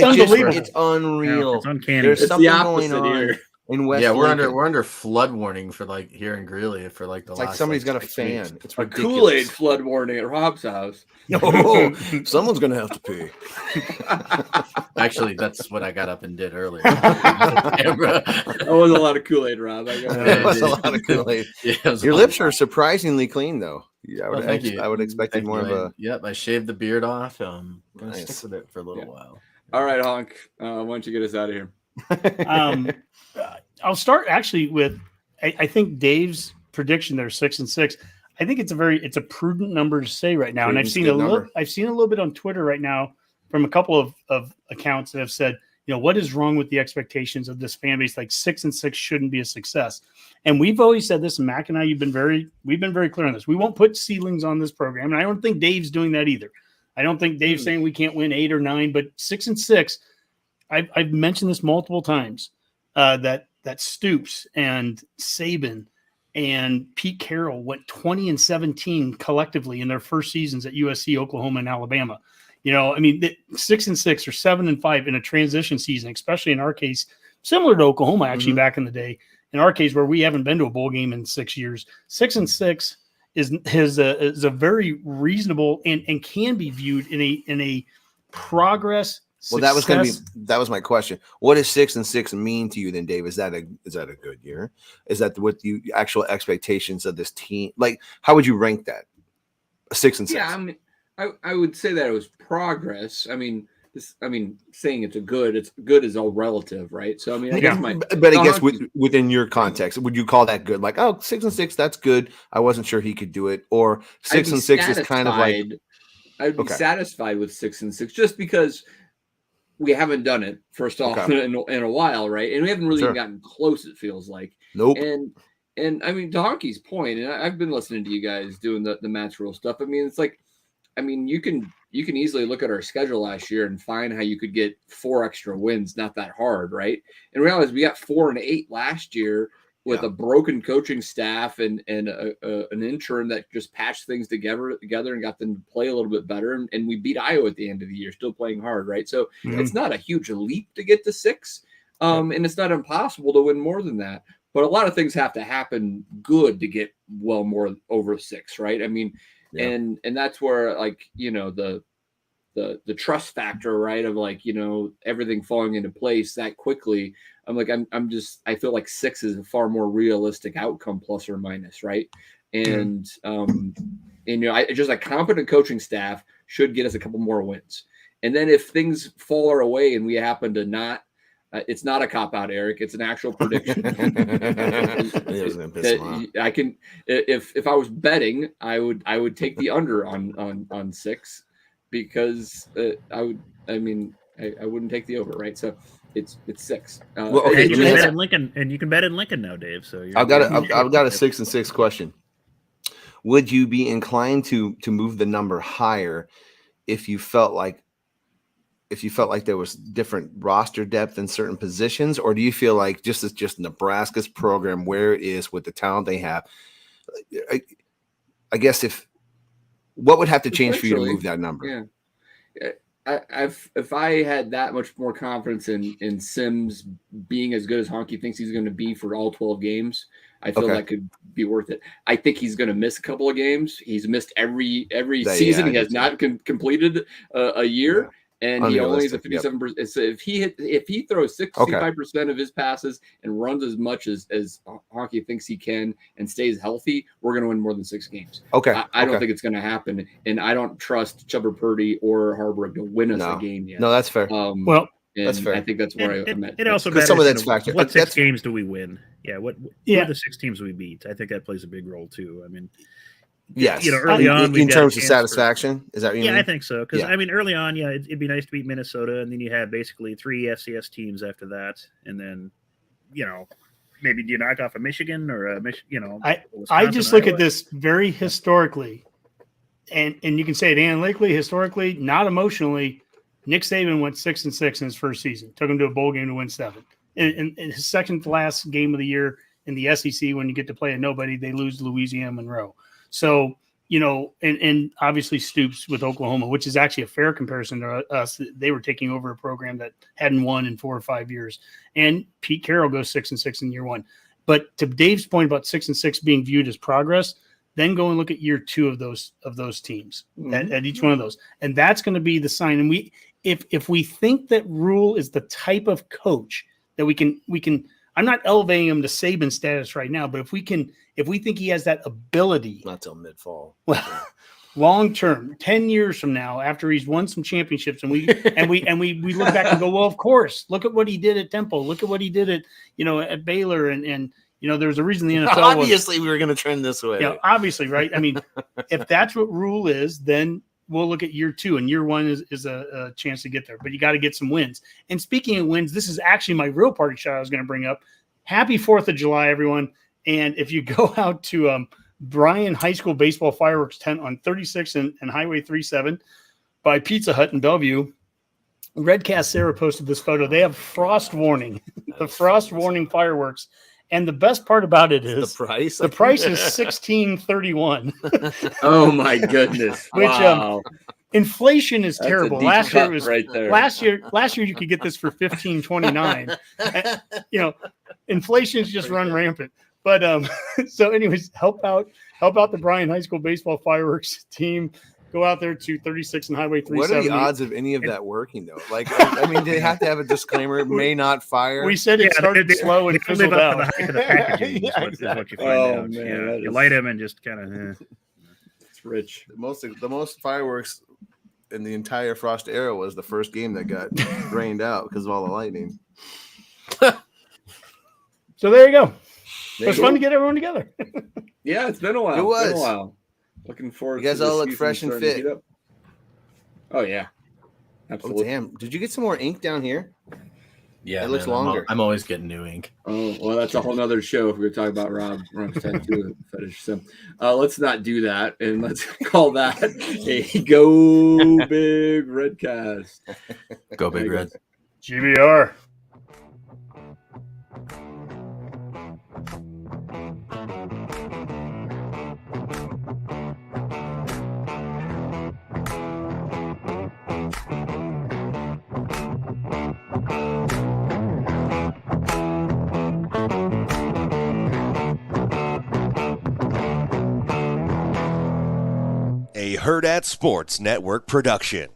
unbelievable. It's unreal. Yeah, it's uncanny. There's something going on here. In West. Yeah, Lincoln. we're under flood warning for here in Greeley for the it's last. Like somebody's got a 6 fan. weeks. It's a ridiculous. Kool-Aid flood warning at Rob's house. Oh, someone's gonna have to pay. Actually, that's what I got up and did earlier. That was a lot of Kool-Aid, Rob. That was a lot of Kool-Aid. Your lips are surprisingly clean, though. Yeah, I would expect more of a. Yep, I shaved the beard off. Gonna Nice. stick with it for a little while. All right, Honk. Why don't you get us out of here? I'll start actually with I think Dave's prediction there, 6-6. I think it's a prudent number to say right now, and I've seen a little bit on Twitter right now from a couple of accounts that have said, what is wrong with the expectations of this fan base? Like 6-6 shouldn't be a success, and we've always said this. And Mac and I, we've been very clear on this. We won't put ceilings on this program, and I don't think Dave's doing that either. I don't think Dave's saying we can't win 8 or 9, but 6-6. I've mentioned this multiple times that Stoops and Saban and Pete Carroll went 20-17 collectively in their first seasons at USC, Oklahoma, and Alabama. 6-6 or 7-5 in a transition season, especially in our case, similar to Oklahoma actually back in the day. In our case, where we haven't been to a bowl game in 6 years, 6-6 is a very reasonable and can be viewed in a progress Well, that was my question. What does 6-6 mean to you then, Dave? Is that a good year? Is that what the actual expectations of this team? Like, how would you rank that? 6-6. Yeah, I mean, I would say that it was progress. I mean, saying it's good is all relative, right? So I mean, I guess within your context, would you call that good? Like, 6-6, that's good. I wasn't sure he could do it, or 6-6 is kind of like. I'd be satisfied with 6-6 just because we haven't done it first off in a while, right? And we haven't really gotten close. It feels like nope. And I mean, to Honky's point, and I've been listening to you guys doing the Matt's Rule stuff. I mean, it's like, I mean, you can easily look at our schedule last year and find how you could get 4 extra wins, not that hard, right? And realize we got 4-8 last year with a broken coaching staff and an intern that just patched things together and got them to play a little bit better. And we beat Iowa at the end of the year, still playing hard, right? So it's not a huge leap to get to 6, and it's not impossible to win more than that. But a lot of things have to happen good to get well more over 6, right? I mean, and that's where, like, you know, the trust factor, right, of like, you know, everything falling into place that quickly. I'm like, I feel like 6 is a far more realistic outcome, plus or minus, right? And you know, just a competent coaching staff should get us a couple more wins. And then if things fall our way and we happen to not, it's not a cop out, Eric. It's an actual prediction. I can, if I was betting, I would take the under on 6, because I wouldn't take the over, right? So it's 6. Well, okay, you can bet in Lincoln, and you can bet in Lincoln now, Dave. So I've got a 6-6 question. Would you be inclined to move the number higher if you felt like there was different roster depth in certain positions, or do you feel like just Nebraska's program where it is with the talent they have? I guess what would have to change for you to move that number? Yeah, if I had that much more confidence in Sims being as good as Honky thinks he's going to be for all 12 games, I feel that could be worth it. I think he's going to miss a couple of games. He's missed every season. He has not completed a year. Yeah. And he only has a 57%. Yep. So if he throws 65% of his passes and runs as much as Honky thinks he can and stays healthy, we're going to win more than 6 games. Okay. I don't think it's going to happen, and I don't trust Chubber Purdy or Harburg to win us a game yet. No, that's fair. That's fair. I think that's where I'm at. It also matters, some of that's factor. What 6 games do we win? Yeah, what are the 6 teams we beat? I think that plays a big role too. I mean. Yes, you know, early on, in terms of satisfaction, is that what you mean? I think so. Because I mean, early on, it'd be nice to beat Minnesota, and then you have basically 3 FCS teams after that, and then, you know, maybe do you knock off a Michigan or a I just look at this very historically, and you can say it analytically, historically, not emotionally. Nick Saban went 6-6 in his first season. Took him to a bowl game to win 7. In his second to last game of the year in the SEC, when you get to play a nobody, they lose to Louisiana Monroe. So, you know, and obviously Stoops with Oklahoma, which is actually a fair comparison to us. They were taking over a program that hadn't won in 4 or 5 years. And Pete Carroll goes 6-6 in year 1. But to Dave's point about 6-6 being viewed as progress, then go and look at year 2 of those teams at each one of those. And that's going to be the sign. And if we think that Rule is the type of coach that we can I'm not elevating him to Saban status right now, but if we think he has that ability, not till mid-fall, well, long term, 10 years from now, after he's won some championships, and we look back and go, well, of course, look at what he did at Temple, look at what he did at Baylor, and you know, there's a reason the NFL obviously we were going to trend this way. Yeah, obviously, right? I mean, if that's what Rule is, then we'll look at year 2, and year 1 is a chance to get there. But you got to get some wins. And speaking of wins, this is actually my real party shot I was going to bring up. Happy 4th of July, everyone. And if you go out to Bryan High School baseball fireworks tent on 36 and Highway 37 by Pizza Hut in Bellevue, Redcast Sarah posted this photo. They have frost warning, the frost warning fireworks. And the best part about it is the price. The price is $16.31. Oh my goodness! Which wow. Inflation is terrible. Last year it was right there. Last year you could get this for $15.29. You know, inflation's just run rampant. But so anyways, help out the Bryan High School baseball fireworks team. go out there to 36 and Highway What are 370. the odds of any of that working though? Like, I mean, they have to have a disclaimer. It may not fire. We said it started slow and they fizzled live up to out. the height of the packaging. Yeah, Is what you find Oh, out. man, Yeah. that You is- light them and just kind of. It's rich. The most fireworks in the entire Frost era was the first game that got rained out because of all the lightning. So there you go. There It was you fun go. to get everyone together. Yeah, it's been a while. It was. It's been a while. Looking forward. You guys to the all look season fresh and starting to fit. heat up. Oh yeah, Oh absolutely. damn! Did you get some more ink down here? Yeah, It looks man, longer. I'm always getting new ink. Oh well, that's a whole nother show if we're talking about Rob's tattoo fetish. So let's not do that, and let's call that a Go Big Redcast. Go Big Red. GBR. A Herd at Sports Network production.